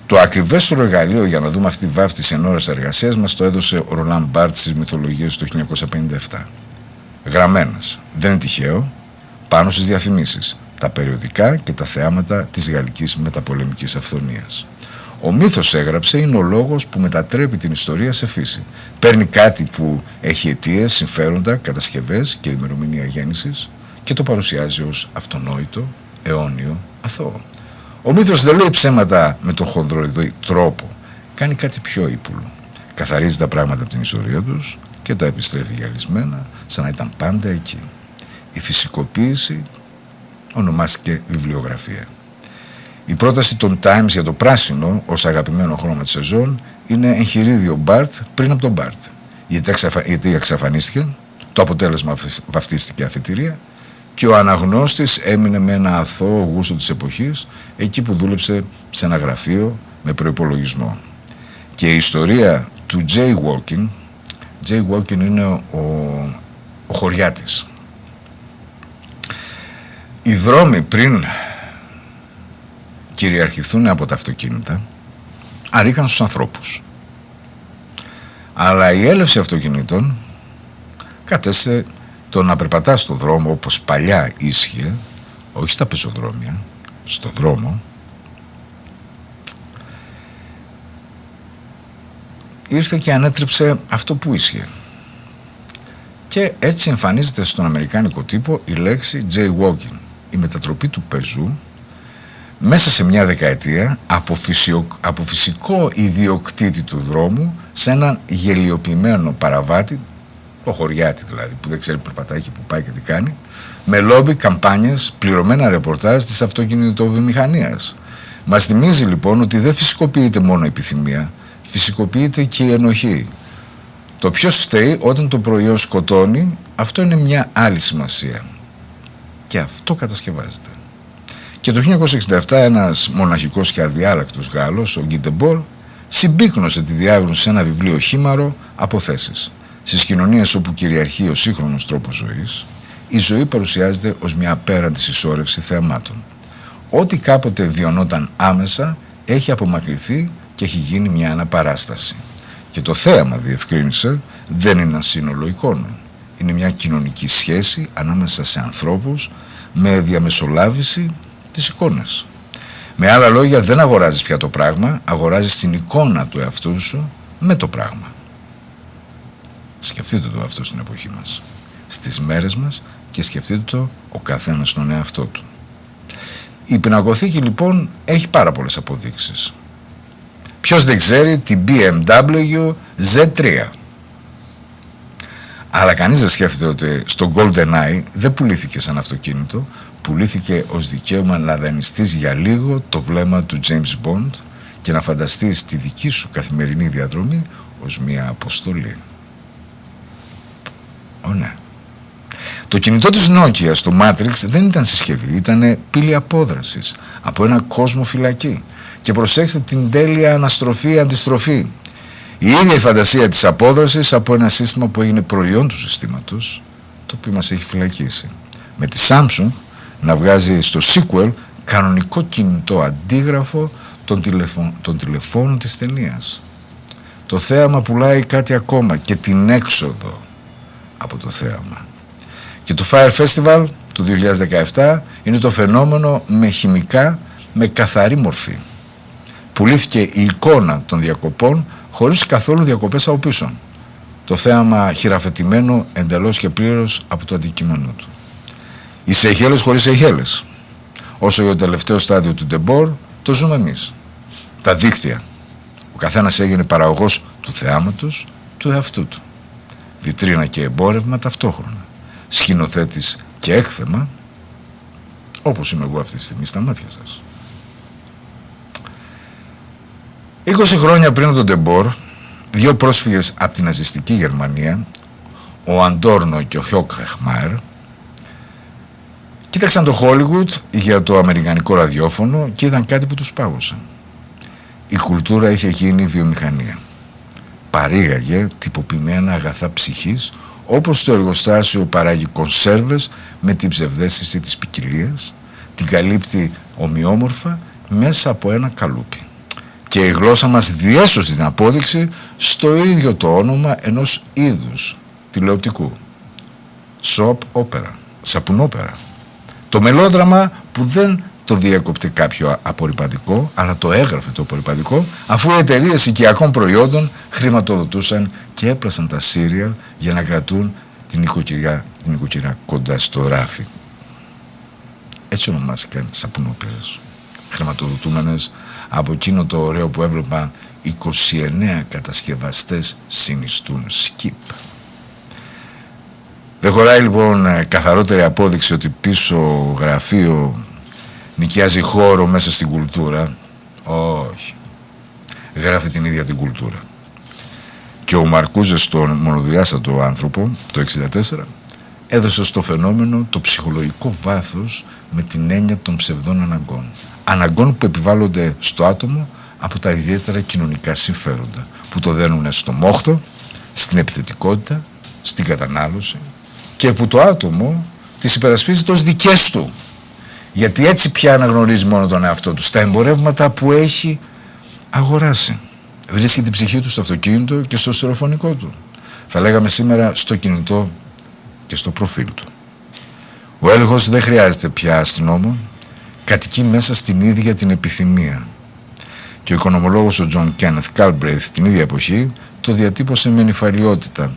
Το ακριβέστερο εργαλείο για να δούμε αυτή τη βάφτιση εν ώρες εργασίας μας το έδωσε ο Ρολάν Μπάρτς στις μυθολογίες του 1957. Γραμμένας, δεν είναι τυχαίο, πάνω στις διαφημίσεις, τα περιοδικά και τα θεάματα της γαλλικής μεταπολεμικής αυθονίας. Ο μύθος, έγραψε, είναι ο λόγος που μετατρέπει την ιστορία σε φύση. Παίρνει κάτι που έχει αιτίες, συμφέροντα, κατασκευές και ημερομηνία γέννησης και το παρουσιάζει ως αυτονόητο, αιώνιο, αθώο. Ο μύθος δεν λέει ψέματα με τον χονδροειδή τρόπο. Κάνει κάτι πιο ύπουλο. Καθαρίζει τα πράγματα από την ιστορία τους και τα επιστρέφει γυαλισμένα σαν να ήταν πάντα εκεί. Η φυσικοποίηση ονομάστηκε βιβλιογραφία. Η πρόταση των Times για το πράσινο ως αγαπημένο χρώμα της σεζόν είναι εγχειρίδιο Μπάρτ πριν από τον Μπάρτ. Γιατί εξαφανίστηκε, το αποτέλεσμα βαφτίστηκε αφετηρία και ο αναγνώστης έμεινε με ένα αθώο γούστο της εποχής εκεί που δούλεψε σε ένα γραφείο με προϋπολογισμό. Και η ιστορία του Jaywalking είναι ο χωριάτης. Οι δρόμοι πριν κυριαρχηθούν από τα αυτοκίνητα αρήκαν στους ανθρώπους. Αλλά η έλευση αυτοκινήτων κατέστησε το να περπατάς στον δρόμο όπως παλιά ίσχυε, όχι στα πεζοδρόμια, στον δρόμο, ήρθε και ανέτρεψε αυτό που ίσχυε. Και έτσι εμφανίζεται στον αμερικάνικο τύπο η λέξη jaywalking, η μετατροπή του πεζού μέσα σε μια δεκαετία από φυσικό ιδιοκτήτη του δρόμου σε έναν γελιοποιημένο παραβάτη, το χωριάτη δηλαδή, που δεν ξέρει που περπατάει και που πάει και τι κάνει, με λόμπι, καμπάνιες, πληρωμένα ρεπορτάζ της αυτοκινητοβιομηχανίας. Μας θυμίζει λοιπόν ότι δεν φυσικοποιείται μόνο η επιθυμία, φυσικοποιείται και η ενοχή. Το ποιος φταίει όταν το προϊόν σκοτώνει, αυτό είναι μια άλλη σημασία. Και αυτό κατασκευάζεται. Και το 1967 ένας μοναχικός και αδιάλακτος Γάλλος, ο Γκί Ντεμπόρ, συμπίκνωσε τη διάγνωση σε ένα βιβλίο χήμαρο από θέσεις. Στις κοινωνίες όπου κυριαρχεί ο σύγχρονος τρόπος ζωής, η ζωή παρουσιάζεται ως μια απέραντη συσσόρευση θεαμάτων. Ό,τι κάποτε βιωνόταν άμεσα έχει απομακρυνθεί και έχει γίνει μια αναπαράσταση. Και το θέαμα, διευκρίνησε, δεν είναι ένα σύνολο εικόνων. Είναι μια κοινωνική σχέση ανάμεσα σε ανθρώπους με διαμεσολάβηση της εικόνας. Με άλλα λόγια, δεν αγοράζεις πια το πράγμα, αγοράζεις την εικόνα του εαυτού σου με το πράγμα. Σκεφτείτε το αυτό στην εποχή μας, στις μέρες μας, και σκεφτείτε το ο καθένας τον εαυτό του. Η πινακοθήκη λοιπόν έχει πάρα πολλές αποδείξεις. Ποιος δεν ξέρει την BMW Z3. Αλλά κανείς δεν σκέφτεται ότι στο GoldenEye δεν πουλήθηκε σαν αυτοκίνητο, πουλήθηκε ως δικαίωμα να δανειστείς για λίγο το βλέμμα του James Bond και να φανταστείς τη δική σου καθημερινή διαδρομή ως μια αποστολή. Ναι. Το κινητό της Nokia στο Matrix δεν ήταν συσκευή, ήταν πύλη απόδρασης από ένα κόσμο φυλακή. Και προσέξτε την τέλεια αναστροφή-αντιστροφή. Η ίδια η φαντασία της απόδρασης από ένα σύστημα που έγινε προϊόν του συστήματος, το οποίο μας έχει φυλακίσει. Με τη Samsung να βγάζει στο sequel κανονικό κινητό αντίγραφο των τηλεφώνων της ταινίας. Το θέαμα πουλάει κάτι ακόμα και την έξοδο από το θέαμα. Και το Fire Festival του 2017 είναι το φαινόμενο με χημικά, με καθαρή μορφή. Πουλήθηκε η εικόνα των διακοπών χωρίς καθόλου διακοπές από πίσω. Το θέαμα χειραφετημένο εντελώς και πλήρως από το αντικείμενό του. Οι Σεϊχέλες χωρίς Σεϊχέλες. Όσο για το τελευταίο στάδιο του ντεμπόρ, το ζούμε εμείς. Τα δίκτυα. Ο καθένας έγινε παραγωγός του θεάματος, του εαυτού του. Βιτρίνα και εμπόρευμα ταυτόχρονα. Σκηνοθέτης και έκθεμα, όπως είμαι εγώ αυτή τη στιγμή στα μάτια σας. 20 χρόνια πριν τον ντεμπόρ, δύο πρόσφυγες από την ναζιστική Γερμανία, ο Αντόρνο και ο Χόκχμαρ, κοίταξαν το Χόλιγουτ για το αμερικανικό ραδιόφωνο και είδαν κάτι που τους πάγωσε. Η κουλτούρα είχε γίνει βιομηχανία. Παρήγαγε τυποποιημένα αγαθά ψυχής, όπως το εργοστάσιο παράγει κονσέρβες με την ψευδαίσθηση της ποικιλίας, την καλύπτει ομοιόμορφα μέσα από ένα καλούπι. Και η γλώσσα μας διέσωσε την απόδειξη στο ίδιο το όνομα ενός είδους τηλεοπτικού. Soap opera, σαπουνόπερα. Το μελόδραμα που δεν το διέκοπτε κάποιο απορρυπαντικό, αλλά το έγραφε το απορρυπαντικό, αφού οι εταιρείες οικιακών προϊόντων χρηματοδοτούσαν και έπλασαν τα σύριαλ για να κρατούν την οικοκυριά κοντά στο ράφι. Έτσι ονομάστηκαν σαπουνόπερες, χρηματοδοτούμενες από εκείνο το ωραίο που έβλεπαν 29 κατασκευαστές συνιστούν skip. Δεν χωράει λοιπόν καθαρότερη απόδειξη ότι πίσω γραφείο νοικιάζει χώρο μέσα στην κουλτούρα. Όχι. Γράφει την ίδια την κουλτούρα. Και ο Μαρκούζε στον μονοδιάστατο άνθρωπο, το 1964, έδωσε στο φαινόμενο το ψυχολογικό βάθος με την έννοια των ψευδών αναγκών. Αναγκών που επιβάλλονται στο άτομο από τα ιδιαίτερα κοινωνικά συμφέροντα, που το δένουν στο μόχθο, στην επιθετικότητα, στην κατανάλωση, και που το άτομο τις υπερασπίζεται ως δικές του. Γιατί έτσι πια αναγνωρίζει μόνο τον εαυτό του στα εμπορεύματα που έχει αγοράσει. Βρίσκει την ψυχή του στο αυτοκίνητο και στο στερεοφωνικό του. Θα λέγαμε σήμερα στο κινητό και στο προφίλ του. Ο έλεγχος δεν χρειάζεται πια αστυνόμο, κατοικεί μέσα στην ίδια την επιθυμία. Και ο οικονομολόγος ο Τζον Κένεθ Καλμπρέιθ την ίδια εποχή το διατύπωσε με νηφαλιότητα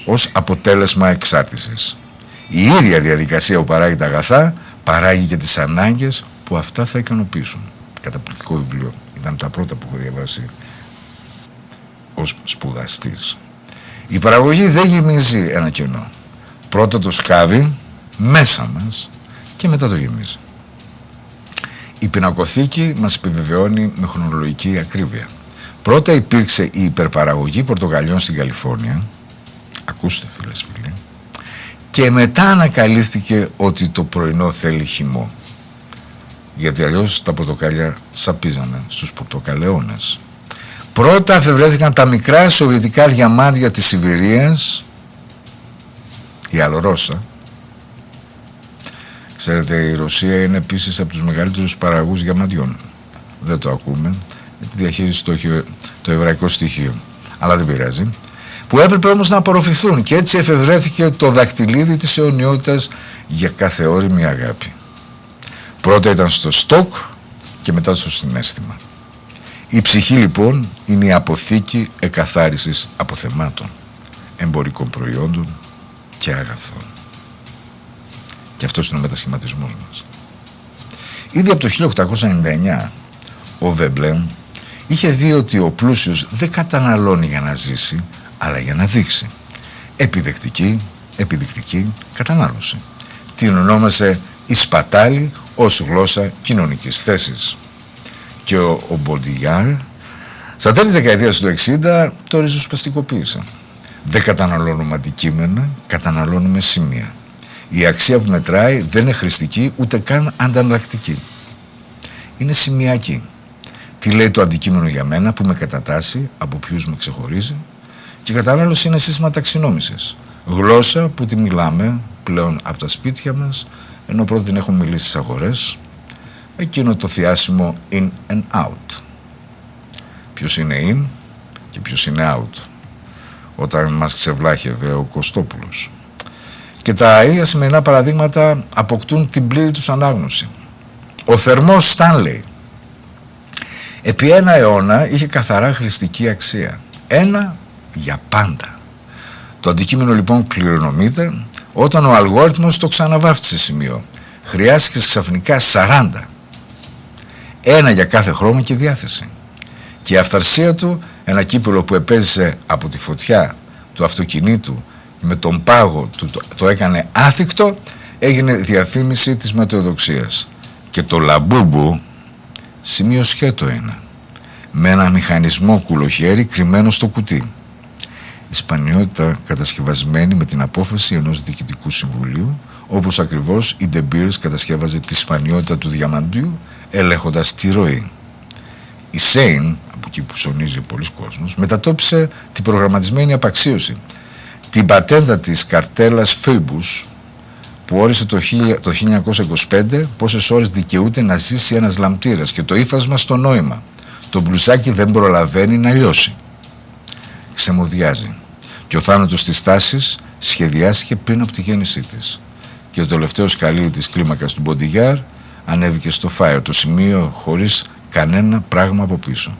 ως αποτέλεσμα εξάρτησης. Η ίδια διαδικασία που παράγει τα αγαθά παράγει και τις ανάγκες που αυτά θα ικανοποιήσουν. Καταπληκτικό βιβλίο. Ήταν τα πρώτα που έχω διαβάσει ως σπουδαστής. Η παραγωγή δεν γεμίζει ένα κενό. Πρώτα το σκάβει μέσα μας και μετά το γεμίζει. Η πινακοθήκη μας επιβεβαιώνει με χρονολογική ακρίβεια. Πρώτα υπήρξε η υπερπαραγωγή πορτοκαλιών στην Καλιφόρνια. Ακούστε φίλες φίλοι. Και μετά ανακαλύφθηκε ότι το πρωινό θέλει χυμό. Γιατί αλλιώς τα πορτοκάλια σαπίζανε στους πορτοκαλαιώνες. Πρώτα αφευρέθηκαν τα μικρά σοβιετικά διαμάντια της Σιβηρίας, η Αλορόσα. Ξέρετε, η Ρωσία είναι επίσης από τους μεγαλύτερους παραγωγούς διαμαντιών. Δεν το ακούμε, γιατί διαχείριση το εβραϊκό στοιχείο. αλλά δεν πειράζει, που έπρεπε όμως να απορροφηθούν, και έτσι εφευρέθηκε το δακτυλίδι της αιωνιότητας για κάθε ώριμη αγάπη. Πρώτα ήταν στο στόκ και μετά στο συναίσθημα. Η ψυχή λοιπόν είναι η αποθήκη εκαθάρισης αποθεμάτων, εμπορικών προϊόντων και αγαθών. Και αυτός είναι ο μετασχηματισμός μας. Ήδη από το 1899 ο Βέμπλεμ είχε δει ότι ο πλούσιος δεν καταναλώνει για να ζήσει, αλλά για να δείξει. Επιδεικτική κατανάλωση. Την ονόμασε η σπατάλη ως γλώσσα κοινωνικής θέσης. Και ο Μποντιγιάρ στα τέλη της δεκαετίας του 60 το ριζοσπαστικοποίησε. Δεν καταναλώνουμε αντικείμενα, καταναλώνουμε σημεία. Η αξία που μετράει δεν είναι χρηστική ούτε καν ανταλλακτική. Είναι σημειακή. Τι λέει το αντικείμενο για μένα, που με κατατάσσει, από ποιους με ξεχωρίζει. Και η κατανάλωση είναι σύστημα ταξινόμησης. Γλώσσα που τη μιλάμε πλέον από τα σπίτια μας, ενώ πρώτα την έχουμε μιλήσει στις αγορές. Εκείνο το θιάσιμο in and out. Ποιος είναι in και ποιος είναι out. Όταν μας ξεβλάχευε ο Κωστόπουλος. Και τα ίδια σημερινά παραδείγματα αποκτούν την πλήρη τους ανάγνωση. Ο θερμός Στάνλεϊ επί ένα αιώνα είχε καθαρά χρηστική αξία. Ένα για πάντα. Το αντικείμενο λοιπόν κληρονομείται όταν ο αλγόριθμος το ξαναβάφτισε σημείο. Χρειάστηκε ξαφνικά 40. Ένα για κάθε χρώμα και διάθεση. Και η αυθαρσία του, ένα κύπελο που επέζησε από τη φωτιά του αυτοκινήτου και με τον πάγο του το έκανε άθικτο, έγινε διαφήμιση της ματαιοδοξίας. Και το λαμπούμπου σημείο σκέτο είναι, με ένα μηχανισμό κουλοχέρι κρυμμένο στο κουτί. Η σπανιότητα κατασκευασμένη με την απόφαση ενός διοικητικού συμβουλίου, όπως ακριβώς η De Beers κατασκεύαζε τη σπανιότητα του διαμαντίου, ελέγχοντας τη ροή. Η Sein, από εκεί που ψωνίζει πολλοί κόσμος, μετατόπισε την προγραμματισμένη απαξίωση. Την πατέντα της καρτέλας Phoebus, που όρισε το 1925 πόσες ώρες δικαιούται να ζήσει ένας λαμπτήρας, και το ύφασμα στο νόημα. Το μπλουζάκι δεν προλαβαίνει να λιώσει. Ξεμοδιάζει. Και ο θάνατος της τάσης σχεδιάστηκε πριν από τη γέννησή της. Και το τελευταίο σκαλί της κλίμακας του Μποντιγιάρ ανέβηκε στο Fire, το σημείο χωρίς κανένα πράγμα από πίσω.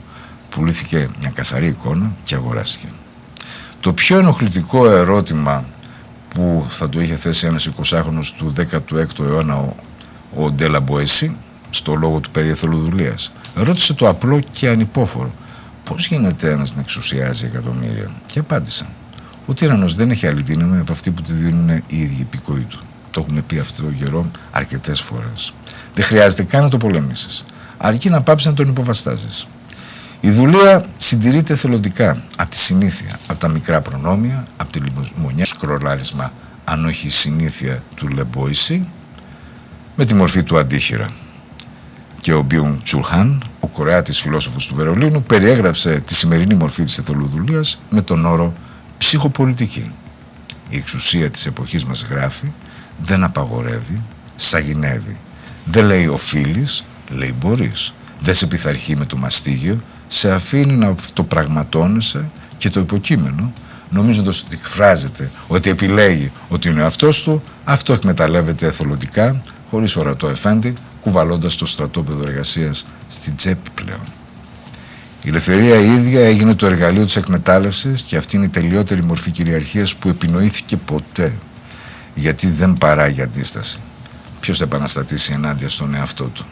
Πουλήθηκε μια καθαρή εικόνα και αγοράστηκε. Το πιο ενοχλητικό ερώτημα που θα του είχε θέσει ένας 20χρονος του 16ου αιώνα, ο Ντέλα Μποέσι, στο λόγο του περί εθελοδουλείας, ρώτησε το απλό και ανυπόφορο: πώς γίνεται ένας να εξουσιάζει εκατομμύρια? Και απάντησε: ο τύραννος δεν έχει άλλη δύναμη από αυτή που τη δίνουν οι ίδιοι υπηκόοι του. Το έχουμε πει αυτό το καιρό αρκετές φορές. Δεν χρειάζεται καν να το πολεμήσεις, αρκεί να πάψεις να τον υποβαστάζεις. Η δουλεία συντηρείται εθελοντικά από τη συνήθεια, από τα μικρά προνόμια, από τη λιμονιά, σκρολάρισμα, αν όχι η συνήθεια του Λεμποϊσί, με τη μορφή του αντίχειρα. Και ο Μπιουν Τσουλχάν, ο Κορεάτης φιλόσοφος του Βερολίνου, περιέγραψε τη σημερινή μορφή της εθελοδουλείας με τον όρο ψυχοπολιτική. Η εξουσία της εποχής μας, γράφει, δεν απαγορεύει, σαγηνεύει. Δεν λέει οφείλεις, λέει μπορείς. Δεν σε πειθαρχεί με το μαστίγιο, σε αφήνει να αυτοπραγματώνεσαι, και το υποκείμενο, νομίζοντας ότι εκφράζεται, ότι επιλέγει ότι είναι ο εαυτός του, αυτό εκμεταλλεύεται εθελοντικά, χωρίς ορατό εφέντη, κουβαλώντας το στρατόπεδο εργασίας στην τσέπη πλέον. Η ελευθερία η ίδια έγινε το εργαλείο της εκμετάλλευσης, και αυτή είναι η τελειότερη μορφή κυριαρχίας που επινοήθηκε ποτέ, γιατί δεν παράγει αντίσταση. Ποιος θα επαναστατήσει ενάντια στον εαυτό του?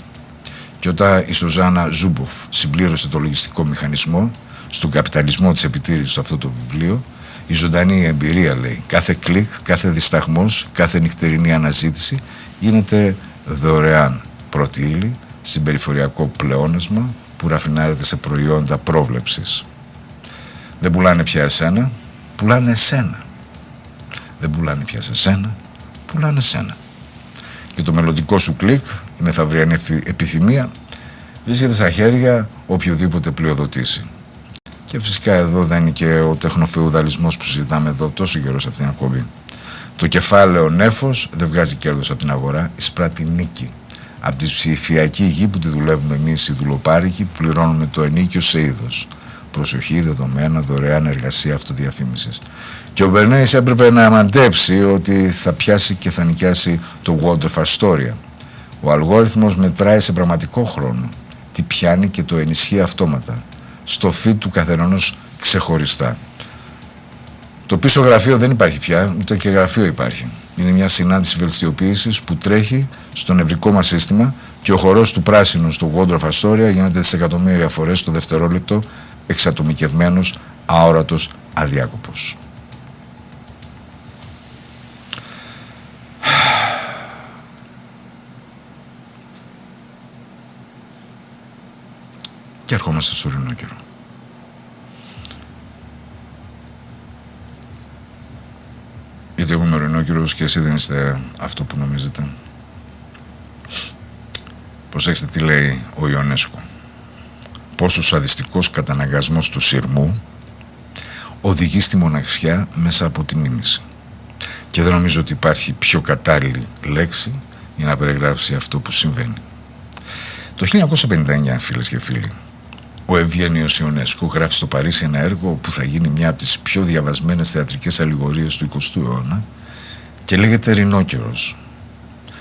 Και όταν η Σουζάννα Ζούμποφ συμπλήρωσε το λογιστικό μηχανισμό στον καπιταλισμό της επιτήρησης σε αυτό το βιβλίο, η ζωντανή εμπειρία, λέει, κάθε κλικ, κάθε δισταγμός, κάθε νυχτερινή αναζήτηση γίνεται δωρεάν πρώτη ύλη, συμπεριφοριακό πλεόνασμα που ραφινάρεται σε προϊόντα πρόβλεψης. Δεν πουλάνε πια εσένα, πουλάνε εσένα. Δεν πουλάνε πια σε σένα, πουλάνε εσένα. Και το μελλοντικό σου κλικ, η μεθαυριανή επιθυμία, βρίσκεται στα χέρια οποιοδήποτε πλειοδοτήσει. Και φυσικά εδώ δεν είναι και ο τεχνοφεουδαλισμός που συζητάμε εδώ τόσο καιρό σε αυτήν την εκπομπή. Το κεφάλαιο νέφος δεν βγάζει κέρδος από την αγορά, εισπράττει νίκη. Από τη ψηφιακή γη που τη δουλεύουμε εμείς οι δουλοπάρικοι, πληρώνουμε το ενίκιο σε είδος. προσοχή, δεδομένα, δωρεάν εργασία, αυτοδιαφήμισης. Και ο Μπερνέης έπρεπε να μαντέψει ότι θα πιάσει και θα νοικιάσει το World of Astoria. Ο αλγόριθμος μετράει σε πραγματικό χρόνο τι πιάνει και το ενισχύει αυτόματα, στο feed του καθενός ξεχωριστά. Το πίσω γραφείο δεν υπάρχει πια, ούτε και γραφείο υπάρχει. Είναι μια συνάντηση βελτιστιοποίησης που τρέχει στο νευρικό μας σύστημα και ο χορός του πράσινου στο World of Astoria γίνεται δισεκατομμύρια φορές το δευτερόλεπτο, εξατομικευμένος, αόρατος, αδιάκοπος. Και ερχόμαστε στο ρινόκερο. Γιατί εγώ είμαι ο ρινόκερος και εσείς δεν είστε αυτό που νομίζετε. Προσέξτε τι λέει ο Ιονέσκο. Πόσο σαδιστικός καταναγκασμός του σειρμού οδηγεί στη μοναξιά μέσα από τη μίμηση. Και δεν νομίζω ότι υπάρχει πιο κατάλληλη λέξη για να περιγράψει αυτό που συμβαίνει. Το 1959, φίλες και φίλοι, ο Ευγένιος Ιονέσκο γράφει στο Παρίσι ένα έργο που θα γίνει μια από τις πιο διαβασμένες θεατρικές αλληγορίες του 20ου αιώνα και λέγεται «Ρινόκερος».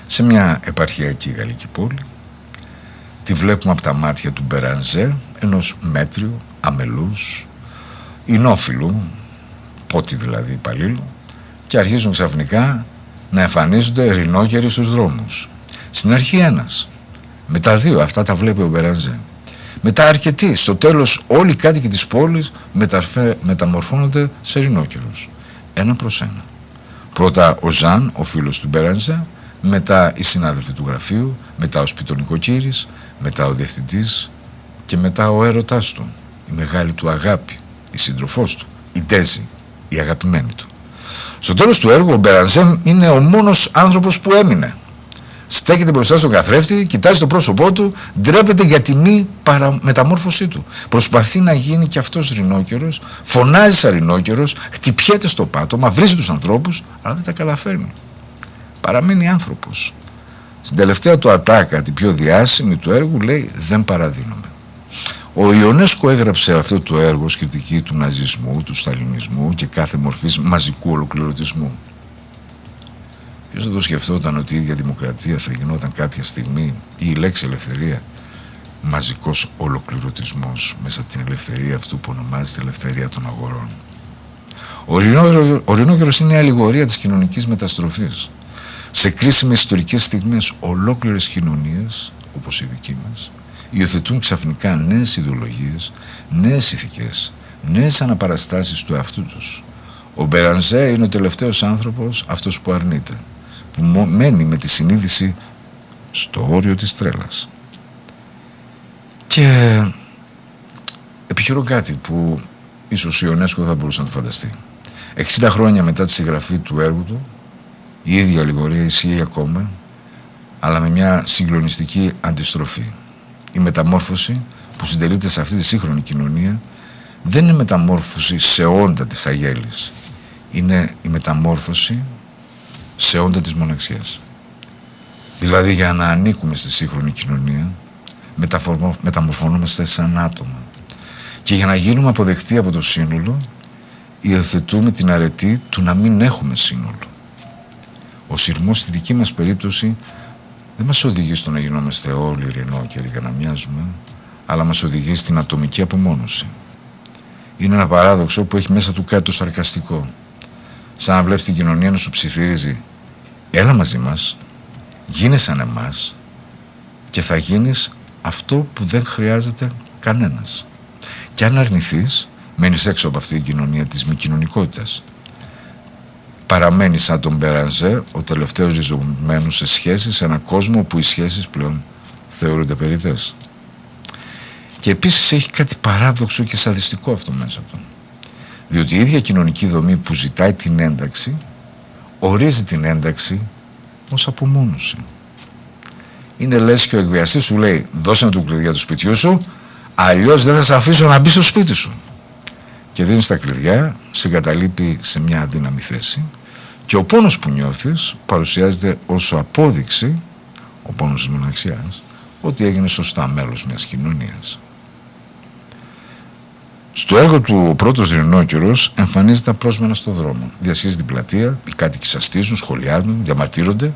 Σε μια επαρχιακή γαλλική πόλη τη βλέπουμε από τα μάτια του Μπερανζέ, ενός μέτριου, αμελούς, ινόφιλου, πότη δηλαδή υπαλλήλου, και αρχίζουν ξαφνικά να εμφανίζονται ρινόκεροι στους δρόμους. Στην αρχή ένας, μετά δύο, αυτά τα βλέπει ο Μπερανζέ. Μετά αρκετοί, στο τέλος όλοι οι κάτοικοι της πόλης μεταμορφώνονται σε ρινόκερους. Ένα προς ένα. Πρώτα ο Ζαν, ο φίλος του Μπερανζέ, μετά οι συνάδελφοι του γραφείου, μετά ο σπιτονικοκύρης, μετά ο διευθυντής και μετά ο έρωτάς του, η μεγάλη του αγάπη, η σύντροφός του, η Ντέζη, η αγαπημένη του. Στο τέλος του έργου ο Μπερανζέ είναι ο μόνος άνθρωπος που έμεινε. Στέκεται μπροστά στον καθρέφτη, κοιτάζει το πρόσωπό του, ντρέπεται για τη μη μεταμόρφωσή του. Προσπαθεί να γίνει κι αυτός ρινόκερος, φωνάζει σαν ρινόκερος, χτυπιέται στο πάτωμα, βρίζει τους ανθρώπους, αλλά δεν τα καταφέρνει. Παραμένει άνθρωπος. Στην τελευταία του ατάκα, την πιο διάσημη του έργου, λέει «Δεν παραδίνομαι». Ο Ιονέσκο έγραψε αυτό το έργο ως κριτική του ναζισμού, του σταλινισμού και κάθε μορφής μαζικού ολοκληρωτισμού. Ποιος δεν το σκεφτόταν ότι η ίδια δημοκρατία θα γινόταν κάποια στιγμή, ή η λέξη ελευθερία, μαζικός ολοκληρωτισμός μέσα από την ελευθερία αυτού που ονομάζεται ελευθερία των αγορών. Ο ρινόκερος είναι η αλληγορία της κοινωνικής μεταστροφής. Σε κρίσιμες ιστορικές στιγμές ολόκληρες κοινωνίες, όπως η δική μας, υιοθετούν ξαφνικά νέες ιδεολογίες, νέες ηθικές, νέες αναπαραστάσεις του εαυτού τους. Ο Μπερανζέ είναι ο τελευταίος άνθρωπος, αυτός που αρνείται, που μένει με τη συνείδηση στο όριο της τρέλας. Και επιχειρώ κάτι που ίσως ο Ιονέσκο θα μπορούσε να το φανταστεί. 60 χρόνια μετά τη συγγραφή του έργου του, η ίδια αλληγορία ισχύει ακόμα, αλλά με μια συγκλονιστική αντιστροφή. Η μεταμόρφωση που συντελείται σε αυτή τη σύγχρονη κοινωνία δεν είναι μεταμόρφωση σε όντα της αγέλης. Είναι η μεταμόρφωση σε όντα της μοναξιάς. Δηλαδή, για να ανήκουμε στη σύγχρονη κοινωνία, μεταμορφωνόμαστε σαν άτομα. Και για να γίνουμε αποδεκτοί από το σύνολο, υιοθετούμε την αρετή του να μην έχουμε σύνολο. Ο σειρμός στη δική μας περίπτωση δεν μας οδηγεί στο να γινόμαστε όλοι ρινόκεροι για να μοιάζουμε, αλλά μας οδηγεί στην ατομική απομόνωση. Είναι ένα παράδοξο που έχει μέσα του κάτι το σαρκαστικό. Σαν να βλέπεις την κοινωνία να σου ψιθυρίζει «Έλα μαζί μας, γίνε σαν εμάς και θα γίνεις αυτό που δεν χρειάζεται κανένας. Και αν αρνηθείς, μένεις έξω από αυτή την κοινωνία της μη κοινωνικότητας. Παραμένει σαν τον Μπερανζέ, ο τελευταίος ριζωμένος σε σχέσεις, σε έναν κόσμο όπου οι σχέσεις πλέον θεωρούνται περιττές. Και επίσης έχει κάτι παράδοξο και σαδιστικό αυτό μέσα του. Διότι η ίδια κοινωνική δομή που ζητάει την ένταξη, ορίζει την ένταξη ως απομόνωση. Είναι λες και ο εκβιαστής σου λέει «Δώσε μου την κλειδιά του σπιτιού σου, αλλιώς δεν θα σε αφήσω να μπει στο σπίτι σου». Και δίνεις τα κλειδιά, σε εγκαταλείπει σε μια αδύναμη θέση και ο πόνος που νιώθεις παρουσιάζεται ως απόδειξη, ο πόνος της μοναξιάς, ότι έγινε σωστά μέλος μιας κοινωνίας. Στο έργο του «Ο πρώτος ρινόκερος» εμφανίζεται απρόσμενα στο δρόμο. Διασχίζει την πλατεία, οι κάτοικοι σαστίζουν, σχολιάζουν, διαμαρτύρονται.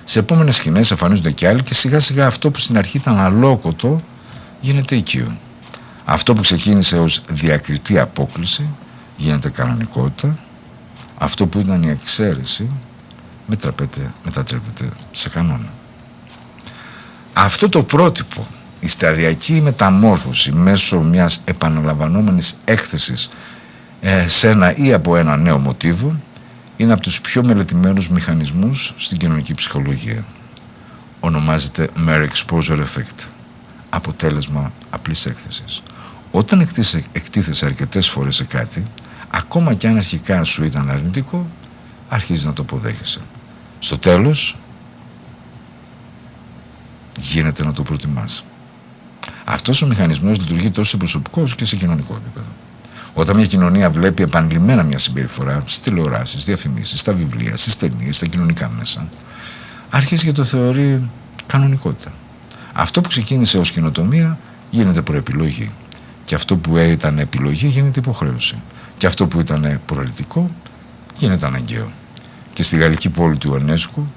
Σε επόμενες σκηνές εμφανίζονται κι άλλοι και σιγά σιγά αυτό που στην αρχή ήταν αλόκοτο γίνεται οικείο. Αυτό που ξεκίνησε ως διακριτή απόκλιση γίνεται κανονικότητα. Αυτό που ήταν η εξαίρεση μετατρέπεται σε κανόνα. Αυτό το πρότυπο, η σταδιακή μεταμόρφωση μέσω μιας επαναλαμβανόμενης έκθεσης σε ένα ή από ένα νέο μοτίβο, είναι από τους πιο μελετημένους μηχανισμούς στην κοινωνική ψυχολογία. Ονομάζεται Mere Exposure Effect, αποτέλεσμα απλής έκθεσης. Όταν εκτίθεσαι αρκετές φορές σε κάτι, ακόμα κι αν αρχικά σου ήταν αρνητικό, αρχίζεις να το αποδέχεσαι. Στο τέλος, γίνεται να το προτιμάς. Αυτός ο μηχανισμός λειτουργεί τόσο σε προσωπικό όσο και σε κοινωνικό επίπεδο. Όταν μια κοινωνία βλέπει επανειλημμένα μια συμπεριφορά στις τηλεοράσεις, διαφημίσεις, στα βιβλία, στις ταινίες, στα κοινωνικά μέσα, αρχίζει και το θεωρεί κανονικότητα. Αυτό που ξεκίνησε ως καινοτομία γίνεται προεπιλογή. Και αυτό που ήταν επιλογή γίνεται υποχρέωση. Και αυτό που ήταν προαιρετικό γίνεται αναγκαίο. Και στη γαλλική πόλη του Ιωνέσκου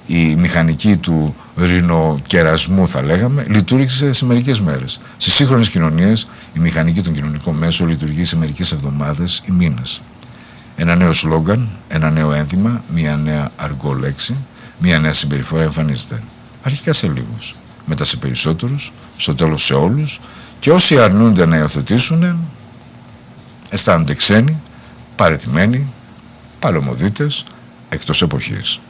η μηχανική του ρινοκερασμού, θα λέγαμε, λειτουργήσε σε μερικές μέρες. Στις σύγχρονες κοινωνίες η μηχανική των κοινωνικών μέσων λειτουργεί σε μερικές εβδομάδες ή μήνες. Ένα νέο σλόγγαν, ένα νέο ένθιμα, μια νέα αργό λέξη, μια νέα συμπεριφορά εμφανίζεται. Αρχικά σε λίγους, μετά σε περισσότερους, στο τέλος σε όλους, και όσοι αρνούνται να υιοθετήσουν αισθάνονται ξένοι, παραιτημένοι, παλαιομοδίτες, εκτός εποχής.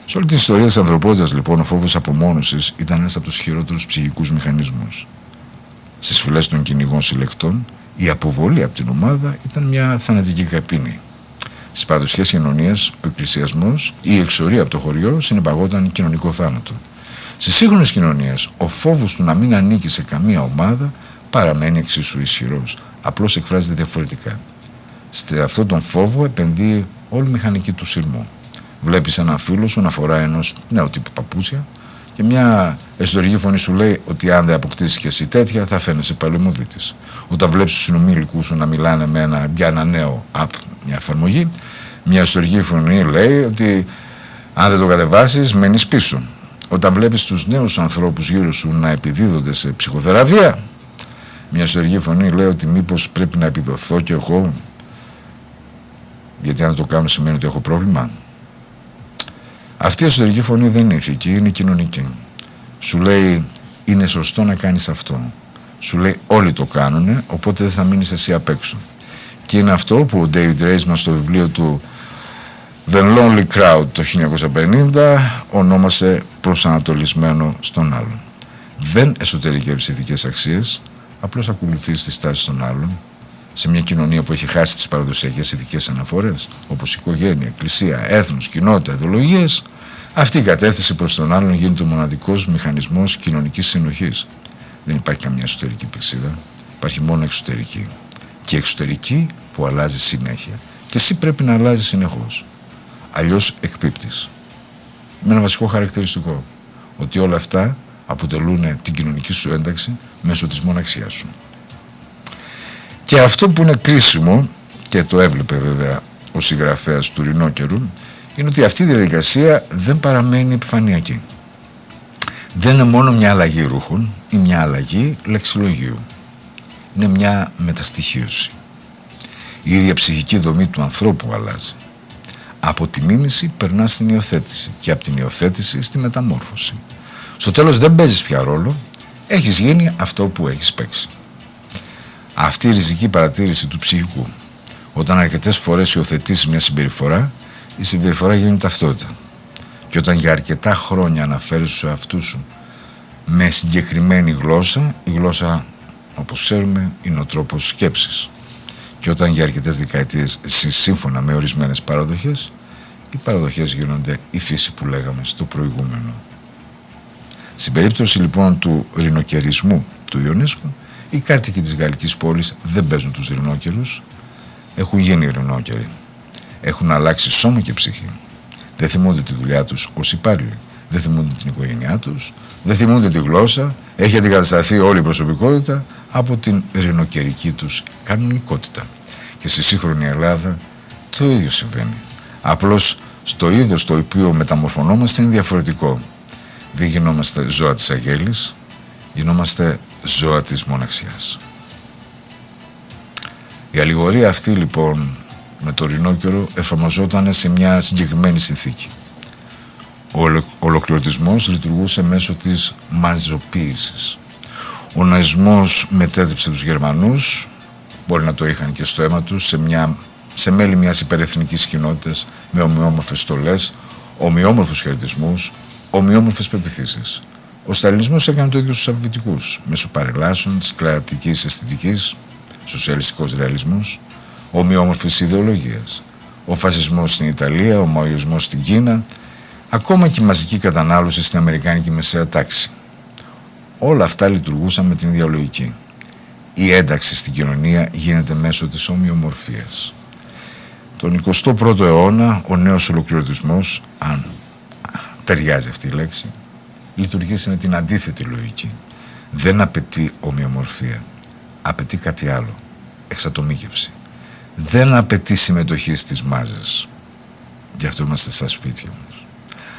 Σε όλη την ιστορία της ανθρωπότητας, λοιπόν, ο φόβος απομόνωσης ήταν ένας από τους χειρότερους ψυχικούς μηχανισμούς. Στις φυλές των κυνηγών συλλεκτών, η αποβολή από την ομάδα ήταν μια θανατική καπίνη. Στις παραδοσιακές κοινωνίες, ο εκκλησιασμός ή η εξορία από το χωριό συνεπαγόταν κοινωνικό θάνατο. Στις σύγχρονες κοινωνίες, ο φόβος του να μην ανήκει σε καμία ομάδα παραμένει εξίσου ισχυρός. Απλώς εκφράζεται διαφορετικά. Σε αυτόν τον φόβο επενδύει όλη η μηχανική του σειρμού. Βλέπεις έναν φίλο σου να φοράει ενός νέου τύπου παπούτσια και μια εσωτερική φωνή σου λέει ότι αν δεν αποκτήσεις και εσύ τέτοια θα φαίνεσαι παλαιομοδίτης. Όταν βλέπεις τους συνομήλικους σου να μιλάνε για ένα νέο app, μια εφαρμογή, μια εσωτερική φωνή λέει ότι αν δεν το κατεβάσεις μένεις πίσω. Όταν βλέπεις τους νέους ανθρώπους γύρω σου να επιδίδονται σε ψυχοθεραπεία, μια εσωτερική φωνή λέει ότι μήπως πρέπει να επιδοθώ κι εγώ, γιατί αν το κάνω σημαίνει ότι έχω πρόβλημα. Αυτή η εσωτερική φωνή δεν είναι ηθική, είναι κοινωνική. Σου λέει είναι σωστό να κάνεις αυτό. Σου λέει όλοι το κάνουνε, οπότε δεν θα μείνεις εσύ απ' έξω. Και είναι αυτό που ο David Reisman στο βιβλίο του The Lonely Crowd το 1950 ονόμασε προσανατολισμένο στον άλλον. Δεν εσωτερικεύεις ηθικές αξίες, απλώς ακολουθείς τις τάσεις των άλλων. Σε μια κοινωνία που έχει χάσει τις παραδοσιακές ηθικές αναφορές, όπως οικογένεια, εκκλησία, έθνος, κοινότητα, ιδεολογίες, αυτή η κατεύθυνση προς τον άλλον γίνεται ο μοναδικός μηχανισμός κοινωνικής συνοχής. Δεν υπάρχει καμιά εσωτερική πηξίδα, υπάρχει μόνο εξωτερική. Και εξωτερική που αλλάζει συνέχεια. Και εσύ πρέπει να αλλάζεις συνεχώς. Αλλιώς εκπίπτεις. Με ένα βασικό χαρακτηριστικό, ότι όλα αυτά αποτελούν την κοινωνική σου ένταξη μέσω της μοναξιάς σου. Και αυτό που είναι κρίσιμο, και το έβλεπε βέβαια ο συγγραφέας του Ρινόκερου, είναι ότι αυτή η διαδικασία δεν παραμένει επιφανειακή. Δεν είναι μόνο μια αλλαγή ρούχων ή μια αλλαγή λεξιλογίου. Είναι μια μεταστοιχίωση. Η ίδια ψυχική δομή του ανθρώπου αλλάζει. Από τη μίμηση περνά στην υιοθέτηση και από την υιοθέτηση στη μεταμόρφωση. Στο τέλος δεν παίζεις πια ρόλο, έχεις γίνει αυτό που έχεις παίξει. Αυτή η ριζική παρατήρηση του ψυχικού. Όταν αρκετές φορές υιοθετείς μια συμπεριφορά, η συμπεριφορά γίνει ταυτότητα. Και όταν για αρκετά χρόνια αναφέρεις στους εαυτούς σου με συγκεκριμένη γλώσσα, η γλώσσα, όπως ξέρουμε, είναι ο τρόπος σκέψης. Και όταν για αρκετές δεκαετίες ζεις σύμφωνα με ορισμένες παραδοχές, οι παραδοχές γίνονται η φύση που λέγαμε στο προηγούμενο. Στην περίπτωση λοιπόν του ρινοκερισμού του Ιωνέσκου, οι κάτοικοι της γαλλικής πόλης δεν παίζουν τους ρινόκερους, έχουν γίνει ρινόκεροι. Έχουν αλλάξει σώμα και ψυχή. Δεν θυμούνται τη δουλειά τους ως υπάλληλοι. Δεν θυμούνται την οικογένειά τους. Δεν θυμούνται τη γλώσσα. Έχει αντικατασταθεί όλη η προσωπικότητα. από την ειρηνοκαιρική τους κανονικότητα. Και στη σύγχρονη Ελλάδα το ίδιο συμβαίνει. Απλώς στο είδος στο οποίο μεταμορφωνόμαστε είναι διαφορετικό. Δεν γινόμαστε ζώα της αγέλης, γινόμαστε ζώα της μοναξιάς. Η αλληγορία αυτή λοιπόν με το ειρηνόκαιρο εφαρμοζόταν σε μια συγκεκριμένη συνθήκη. Ο ολοκληρωτισμός λειτουργούσε μέσω της μαζοποίησης. Ο ναζισμός μετέτρεψε τους Γερμανούς, μπορεί να το είχαν και στο αίμα τους, σε μέλη μιας υπερεθνικής κοινότητας με ομοιόμορφες στολές, ομοιόμορφους χαιρετισμούς, ομοιόμορφες πεποιθήσεις. Ο Σταλινισμός έκανε το ίδιο στους Σοβιετικούς, μέσω παρελάσεων της κρατικής αισθητικής, σοσιαλιστικός ρεαλισμός, ομοιόμορφης ιδεολογίας. Ο φασισμός στην Ιταλία, ο μαοϊσμός στην Κίνα, ακόμα και η μαζική κατανάλωση στην Αμερικάνικη μεσαία τάξη. Όλα αυτά λειτουργούσαν με την ίδια λογική. Η ένταξη στην κοινωνία γίνεται μέσω της ομοιομορφίας. Τον 21ο αιώνα ο νέος ολοκληρωτισμός, αν ταιριάζει αυτή η λέξη, λειτουργήσει με την αντίθετη λογική. Δεν απαιτεί ομοιομορφία. Απαιτεί κάτι άλλο. Εξατομίκευση. Δεν απαιτεί συμμετοχή στις μάζες. Γι' αυτό είμαστε στα σπίτια μας.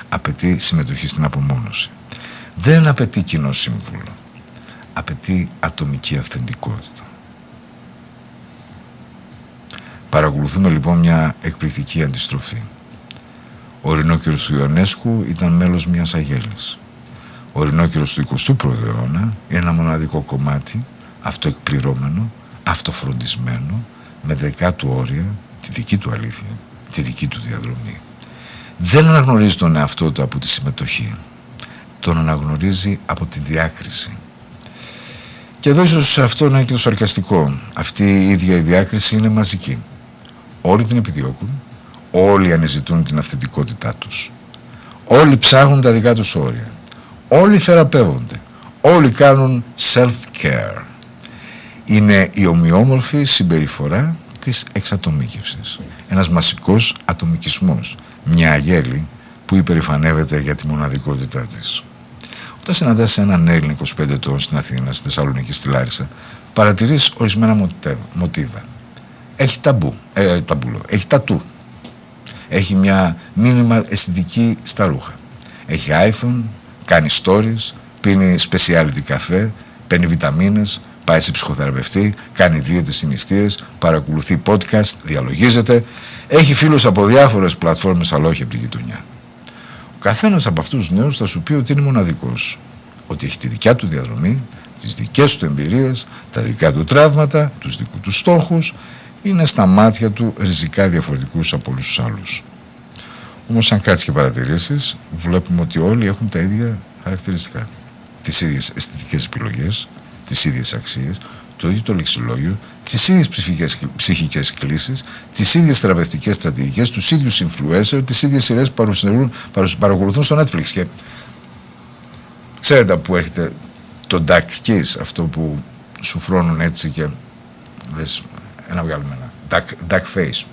Απαιτεί συμμετοχή στην απομόνωση. Δεν απαιτεί κοινό σύμβουλο. Απαιτεί ατομική αυθεντικότητα. Παρακολουθούμε λοιπόν μια εκπληκτική αντιστροφή. Ο ειρηνόκερος του Ιωνέσκου ήταν μέλος μιας αγέλης. Ο ειρηνόκερος του 21ου αιώνα είναι ένα μοναδικό κομμάτι, αυτοεκπληρώμενο, αυτοφροντισμένο, με δικά του όρια, τη δική του αλήθεια, τη δική του διαδρομή. Δεν αναγνωρίζει τον εαυτό του από τη συμμετοχή. Τον αναγνωρίζει από τη διάκριση. Και εδώ ίσως αυτό να είναι και το σαρκαστικό. Αυτή η ίδια η διάκριση είναι μαζική. Όλοι την επιδιώκουν, όλοι αναζητούν την αυθεντικότητά τους. Όλοι ψάχνουν τα δικά τους όρια. Όλοι θεραπεύονται. Όλοι κάνουν self-care. Είναι η ομοιόμορφη συμπεριφορά της εξατομίκευσης. Ένας μασικός ατομικισμός. Μια αγέλη που υπερηφανεύεται για τη μοναδικότητά της. Όταν συναντάς έναν Έλληνα 25 ετών στην Αθήνα, στη Θεσσαλονίκη, στη Λάρισα, παρατηρείς ορισμένα μοτίβα. Έχει έχει τατού. Έχει μια minimal αισθητική στα ρούχα. Έχει iPhone, κάνει stories, πίνει specialty καφέ, παίρνει βιταμίνες, πάει σε ψυχοθεραπευτή, κάνει δίαιτες συνιστίες, παρακολουθεί podcast, διαλογίζεται, έχει φίλους από διάφορες πλατφόρμες αλλά όχι από την γειτονιά. Ο καθένας από αυτούς τους νέους θα σου πει ότι είναι μοναδικός, ότι έχει τη δικιά του διαδρομή, τις δικές του εμπειρίες, τα δικά του τραύματα, τους δικούς του στόχους, είναι στα μάτια του ριζικά διαφορετικούς από όλους τους άλλους. Όμως αν κάτσεις και παρατηρήσεις, βλέπουμε ότι όλοι έχουν τα ίδια χαρακτηριστικά. Τις ίδιες αισθητικές επιλογές, τις ίδιες αξίες, το ίδιο το λεξιλόγιο, τις ίδιες ψυχικές κλίσεις, τις ίδιες θεραπευτικές στρατηγικές, τους ίδιους influencer, τις ίδιες σειρές που παρακολουθούν στο Netflix. Και ξέρετε που έρχεται το duck kiss, αυτό που σου φρώνουν έτσι και λες ένα βγάλουμε ένα duck face.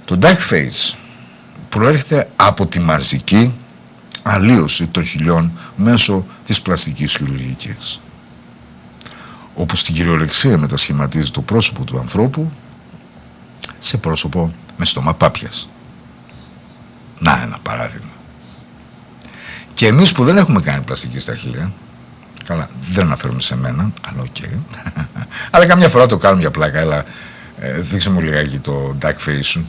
Το duck face προέρχεται από τη μαζική αλλίωση των χιλιών μέσω της πλαστικής χειρουργικής, όπου στην κυριολεξία μετασχηματίζει το πρόσωπο του ανθρώπου σε πρόσωπο με στόμα πάπιας. Να ένα παράδειγμα. Και εμείς που δεν έχουμε κάνει πλαστική στα χείλια, καλά, δεν αναφέρομαι σε μένα, αλλά οκ. Αλλά καμιά φορά το κάνουμε για πλάκα, αλλά δείξε μου λιγάκι το duck face σου.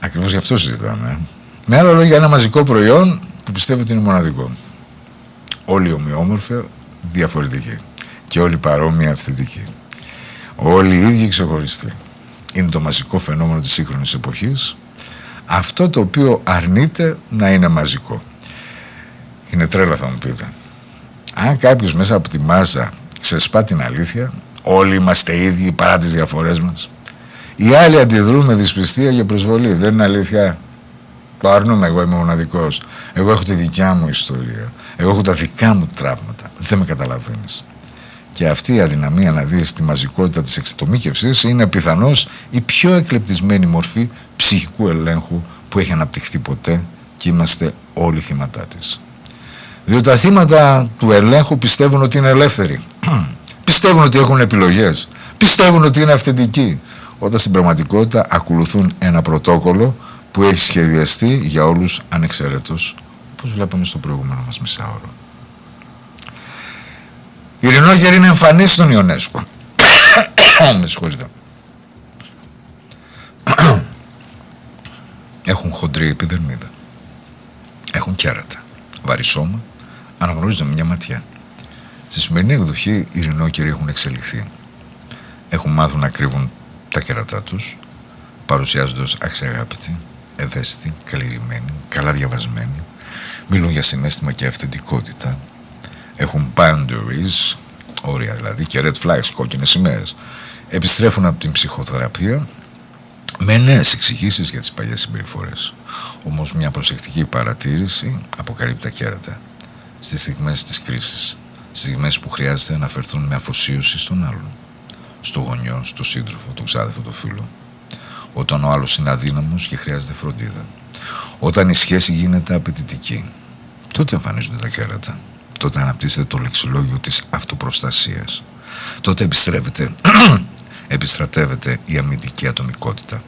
Ακριβώς γι' αυτό συζητάμε. Με άλλα λόγια, ένα μαζικό προϊόν που πιστεύω ότι είναι μοναδικό. Όλοι ομοιόμορφοι, διαφορετικοί. Και όλοι παρόμοια αυθεντικοί. Όλοι οι ίδιοι ξεχωριστοί. Είναι το μαζικό φαινόμενο της σύγχρονης εποχής. Αυτό το οποίο αρνείται να είναι μαζικό. Είναι τρέλα, θα μου πείτε. Αν κάποιος μέσα από τη μάζα ξεσπά την αλήθεια, όλοι είμαστε ίδιοι παρά τις διαφορές μας. Οι άλλοι αντιδρούν με δυσπιστία για προσβολή. Δεν είναι αλήθεια. Το αρνούμε. Εγώ είμαι μοναδικός. Εγώ έχω τη δικιά μου ιστορία. Εγώ έχω τα δικά μου τραύματα. Δεν με καταλαβαίνεις. Και αυτή η αδυναμία να δεις τη μαζικότητα της εξατομίκευσης είναι πιθανώς η πιο εκλεπτισμένη μορφή ψυχικού ελέγχου που έχει αναπτυχθεί ποτέ και είμαστε όλοι θύματά της. Διότι τα θύματα του ελέγχου πιστεύουν ότι είναι ελεύθεροι. Πιστεύουν ότι έχουν επιλογές. Πιστεύουν ότι είναι αυθεντικοί. Όταν στην πραγματικότητα ακολουθούν ένα πρωτόκολλο που έχει σχεδιαστεί για όλους ανεξαιρέτως, όπως βλέπαμε στο προηγούμενο μας μισάωρο. Οι Ειρηνόγεροι είναι εμφανείς στον Ιονέσκο. Με συγχωρείτε. Έχουν χοντρή επιδερμίδα. Έχουν κέρατα. Βαρύ σώμα. Αναγνωρίζονται με μια ματιά. Στη σημερινή εκδοχή οι Ειρηνόκεροι έχουν εξελιχθεί. Έχουν μάθει να κρύβουν τα κέρατά τους, παρουσιάζοντας αξιαγάπητοι, ευαίσθητοι, καλλιεργημένοι, καλά διαβασμένοι, μιλούν για συναίσθημα και αυθεντικότητα, έχουν boundaries, όρια δηλαδή, και red flags, κόκκινες σημαίες. Επιστρέφουν από την ψυχοθεραπεία με νέες εξηγήσεις για τις παλιές συμπεριφορές. Όμως μια προσεκτική παρατήρηση αποκαλύπτει τα κέρατα στις στιγμές της κρίσης, στις στιγμές που χρειάζεται να φερθούν με αφοσίωση στον άλλον, στο γονιό, στο σύντροφο, τον ξάδερφο, το φίλο. Όταν ο άλλος είναι αδύναμος και χρειάζεται φροντίδα. Όταν η σχέση γίνεται απαιτητική, τότε εμφανίζονται τα κέρατα. Τότε αναπτύσσεται το λεξιλόγιο της αυτοπροστασίας. Τότε επιστρατεύεται η αμυντική ατομικότητα.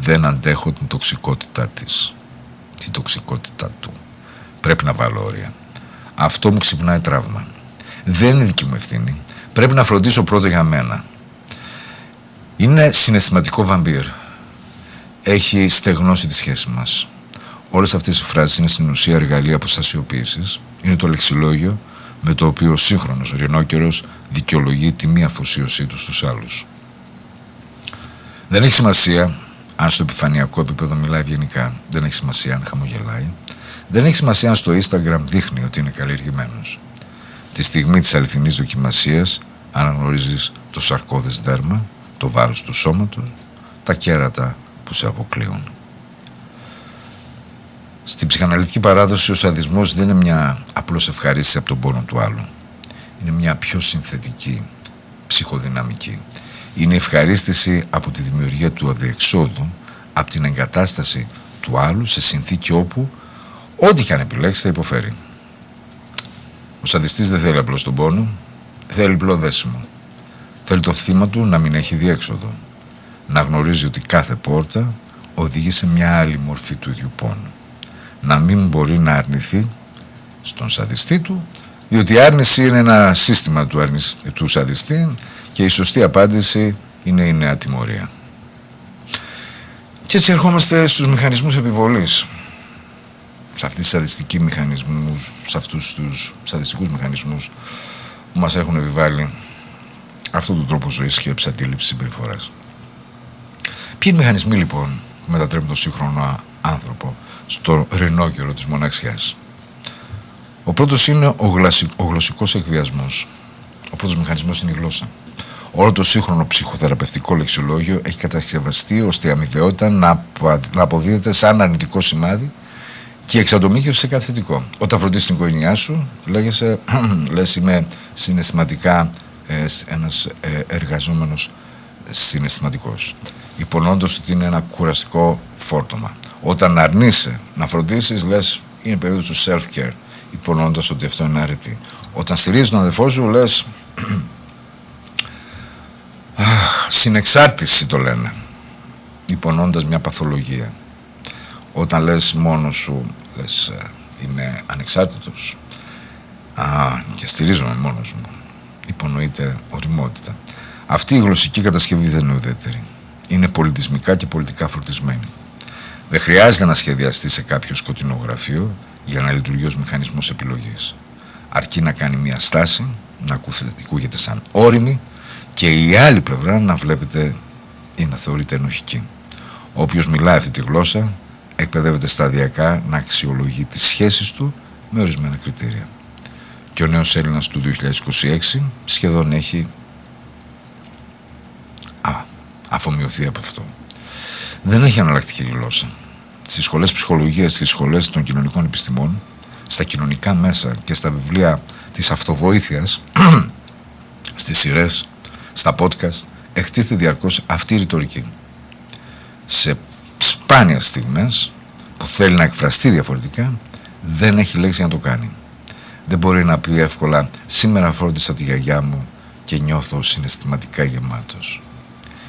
Δεν αντέχω την τοξικότητά της, την τοξικότητά του. Πρέπει να βάλω όρια. Αυτό μου ξυπνάει τραύμα. Δεν είναι δική μου ευθύνη. Πρέπει να φροντίσω πρώτα για μένα. Είναι συναισθηματικό βαμπύρ. Έχει στεγνώσει τη σχέση μας. Όλες αυτές οι φράσεις είναι στην ουσία εργαλεία αποστασιοποίησης. Είναι το λεξιλόγιο με το οποίο ο σύγχρονος Ειρηνόκερος δικαιολογεί τη μη αφοσίωσή του στους άλλους. Δεν έχει σημασία αν στο επιφανειακό επίπεδο μιλάει ευγενικά. Δεν έχει σημασία αν χαμογελάει. Δεν έχει σημασία αν στο Instagram δείχνει ότι είναι καλλιεργημένος. Τη στιγμή της αληθινής δοκιμασίας αναγνωρίζεις το σαρκώδες δέρμα, το βάρος του σώματος, τα κέρατα που σε αποκλείουν. Στην ψυχαναλυτική παράδοση ο σαδισμός δεν είναι μια απλώς ευχαρίστηση από τον πόνο του άλλου. Είναι μια πιο συνθετική, ψυχοδυναμική. Είναι ευχαρίστηση από τη δημιουργία του αδιεξόδου, από την εγκατάσταση του άλλου σε συνθήκη όπου ό,τι και αν επιλέξει θα υποφέρει. Ο σαδιστής δεν θέλει απλώς τον πόνο, θέλει απλό δέσιμο. Θέλει το θύμα του να μην έχει διέξοδο. Να γνωρίζει ότι κάθε πόρτα οδηγεί σε μια άλλη μορφή του ίδιου πόνου. Να μην μπορεί να αρνηθεί στον σαδιστή του, διότι η άρνηση είναι ένα σύστημα του σαδιστή και η σωστή απάντηση είναι η νέα τιμωρία. Και έτσι ερχόμαστε στους μηχανισμούς επιβολής. Σε αυτούς τους σαδιστικούς μηχανισμούς που μας έχουν επιβάλει αυτόν τον τρόπο ζωής, σκέψης, αντίληψης, συμπεριφοράς. Ποιοι είναι οι μηχανισμοί λοιπόν που μετατρέπουν τον σύγχρονο άνθρωπο στο Ειρηνόκερο της μοναξιάς? Ο πρώτος είναι ο γλωσσικός εκβιασμός. Ο πρώτος μηχανισμός είναι η γλώσσα. Όλο το σύγχρονο ψυχοθεραπευτικό λεξιλόγιο έχει κατασκευαστεί ώστε η αμοιβαιότητα να αποδίδεται σαν αρνητικό σημάδι και εξατομίκευση σε κάτι θετικό. Όταν φροντίσεις την οικογένειά σου, λες είμαι συναισθηματικά ένας εργαζόμενος συναισθηματικός, υπονοώντας ότι είναι ένα κουραστικό φόρτωμα. Όταν αρνείσαι να φροντίσεις, λες είναι περίοδος του self-care, υπονοώντας ότι αυτό είναι αρετή. Όταν στηρίζεις τον αδελφό σου, λες συνεξάρτηση το λένε, υπονοώντας μια παθολογία. Όταν λες μόνος σου, λες είμαι ανεξάρτητος και στηρίζομαι μόνος μου, υπονοείται οριμότητα. Αυτή η γλωσσική κατασκευή δεν είναι ουδέτερη. Είναι πολιτισμικά και πολιτικά φορτισμένη. Δεν χρειάζεται να σχεδιαστεί σε κάποιο σκοτεινό γραφείο για να λειτουργεί ως μηχανισμός επιλογής. Αρκεί να κάνει μια στάση, να ακούγεται σαν όριμη και η άλλη πλευρά να βλέπετε ή να θεωρείται ενοχική. Όποιος μιλάει αυτή τη γλώσσα εκπαιδεύεται σταδιακά να αξιολογεί τις σχέσεις του με ορισμένα κριτήρια. Και ο νέος Έλληνας του 2026 σχεδόν έχει αφομοιωθεί από αυτό. Δεν έχει εναλλακτική γλώσσα. Στις σχολές ψυχολογίας, στις σχολές των κοινωνικών επιστημών, στα κοινωνικά μέσα και στα βιβλία της αυτοβοήθειας, στις σειρές, στα podcast, εκτίθεται διαρκώς αυτή η ρητορική. Σε σπάνιες στιγμές που θέλει να εκφραστεί διαφορετικά, δεν έχει λέξη να το κάνει. δεν μπορεί να πει εύκολα «σήμερα φρόντισα τη γιαγιά μου και νιώθω συναισθηματικά γεμάτος».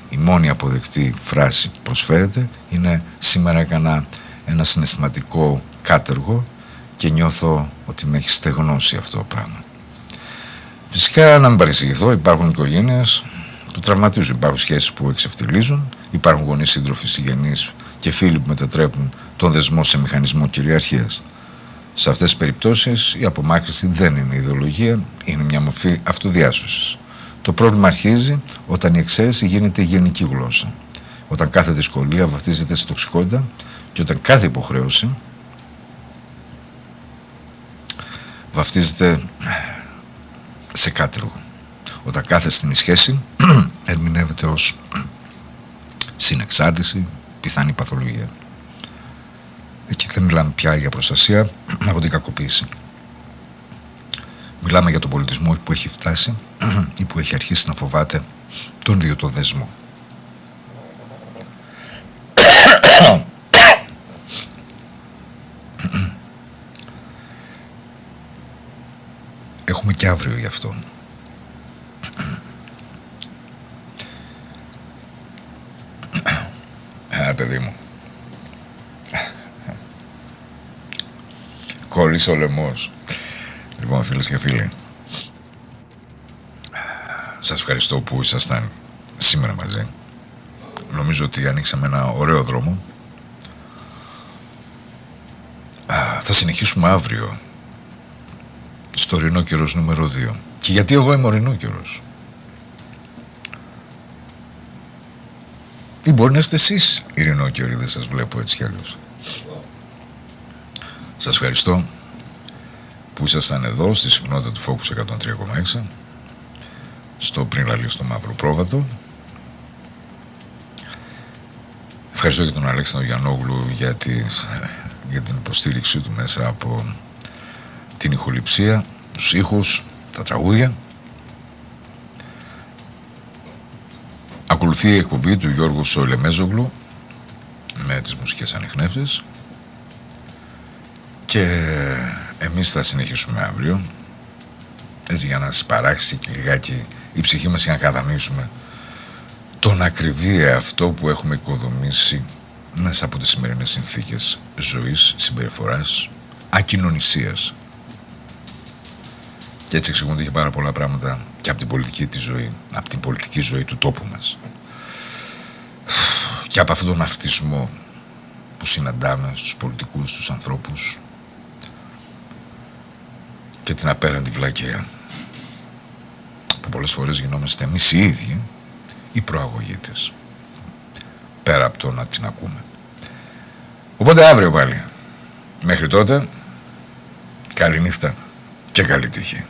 Η μόνη αποδεκτή φράση που προσφέρεται είναι «σήμερα έκανα ένα συναισθηματικό κάτεργο και νιώθω ότι με έχει στεγνώσει αυτό το πράγμα». Φυσικά, να μην παρεξηγηθώ, υπάρχουν οικογένειες που τραυματίζουν, υπάρχουν σχέσεις που εξευτελίζουν, υπάρχουν γονείς, σύντροφοι, συγγενείς και φίλοι που μετατρέπουν τον δεσμό σε μηχανισμό κυριαρχίας. Σε αυτές τις περιπτώσεις η απομάκρυνση δεν είναι ιδεολογία, είναι μια μορφή αυτοδιάσωσης. Το πρόβλημα αρχίζει όταν η εξαίρεση γίνεται γενική γλώσσα, όταν κάθε δυσκολία βαφτίζεται σε τοξικότητα και όταν κάθε υποχρέωση βαφτίζεται σε κάτεργο, όταν κάθε στενή σχέση ερμηνεύεται ως συνεξάρτηση, πιθανή παθολογία. Εκεί δεν μιλάμε πια για προστασία από την κακοποίηση. Μιλάμε για τον πολιτισμό που έχει φτάσει ή που έχει αρχίσει να φοβάται τον ίδιο τον δεσμό. Έχουμε και αύριο γι' αυτό. Παιδί μου. Κόλλησε ο λαιμός. Λοιπόν, φίλες και φίλοι, σας ευχαριστώ που ήσασταν σήμερα μαζί. Νομίζω ότι ανοίξαμε ένα ωραίο δρόμο. Θα συνεχίσουμε αύριο στο Ειρηνόκερος νούμερο 2. Και γιατί εγώ είμαι ο Ειρηνόκερος? Ή μπορεί να είστε εσείς ειρηνόκεροι, δεν σας βλέπω έτσι κι αλλιώς. Σας ευχαριστώ που ήσασταν εδώ στη συχνότητα του Focus 103,6, στο πριν λαλείο στο Μαύρο Πρόβατο. Ευχαριστώ και τον Αλέξανδρο Γιαννόγλου για την υποστήριξή του μέσα από την ηχοληψία, τους ήχους, τα τραγούδια. Ακολουθεί η εκπομπή του Γιώργου Σοηλεμέζογλου με τις μουσικές ανιχνεύσεις και εμείς θα συνεχίσουμε αύριο, έτσι, για να σας παράξει και λιγάκι η ψυχή μας, για να κατανοήσουμε τον ακριβή εαυτό που έχουμε οικοδομήσει μέσα από τις σημερινές συνθήκες ζωής, συμπεριφοράς, ακοινωνισίας. Και έτσι εξηγούνται και πάρα πολλά πράγματα και από την πολιτική τη ζωή, από την πολιτική ζωή του τόπου μας. Και από αυτόν τον αυτισμό που συναντάμε στους πολιτικούς, στους ανθρώπους, και την απέραντη βλακεία που πολλές φορές γινόμαστε εμείς οι ίδιοι η προαγωγή της, πέρα από το να την ακούμε. Οπότε αύριο πάλι. Μέχρι τότε, καλή νύχτα και καλή τύχη.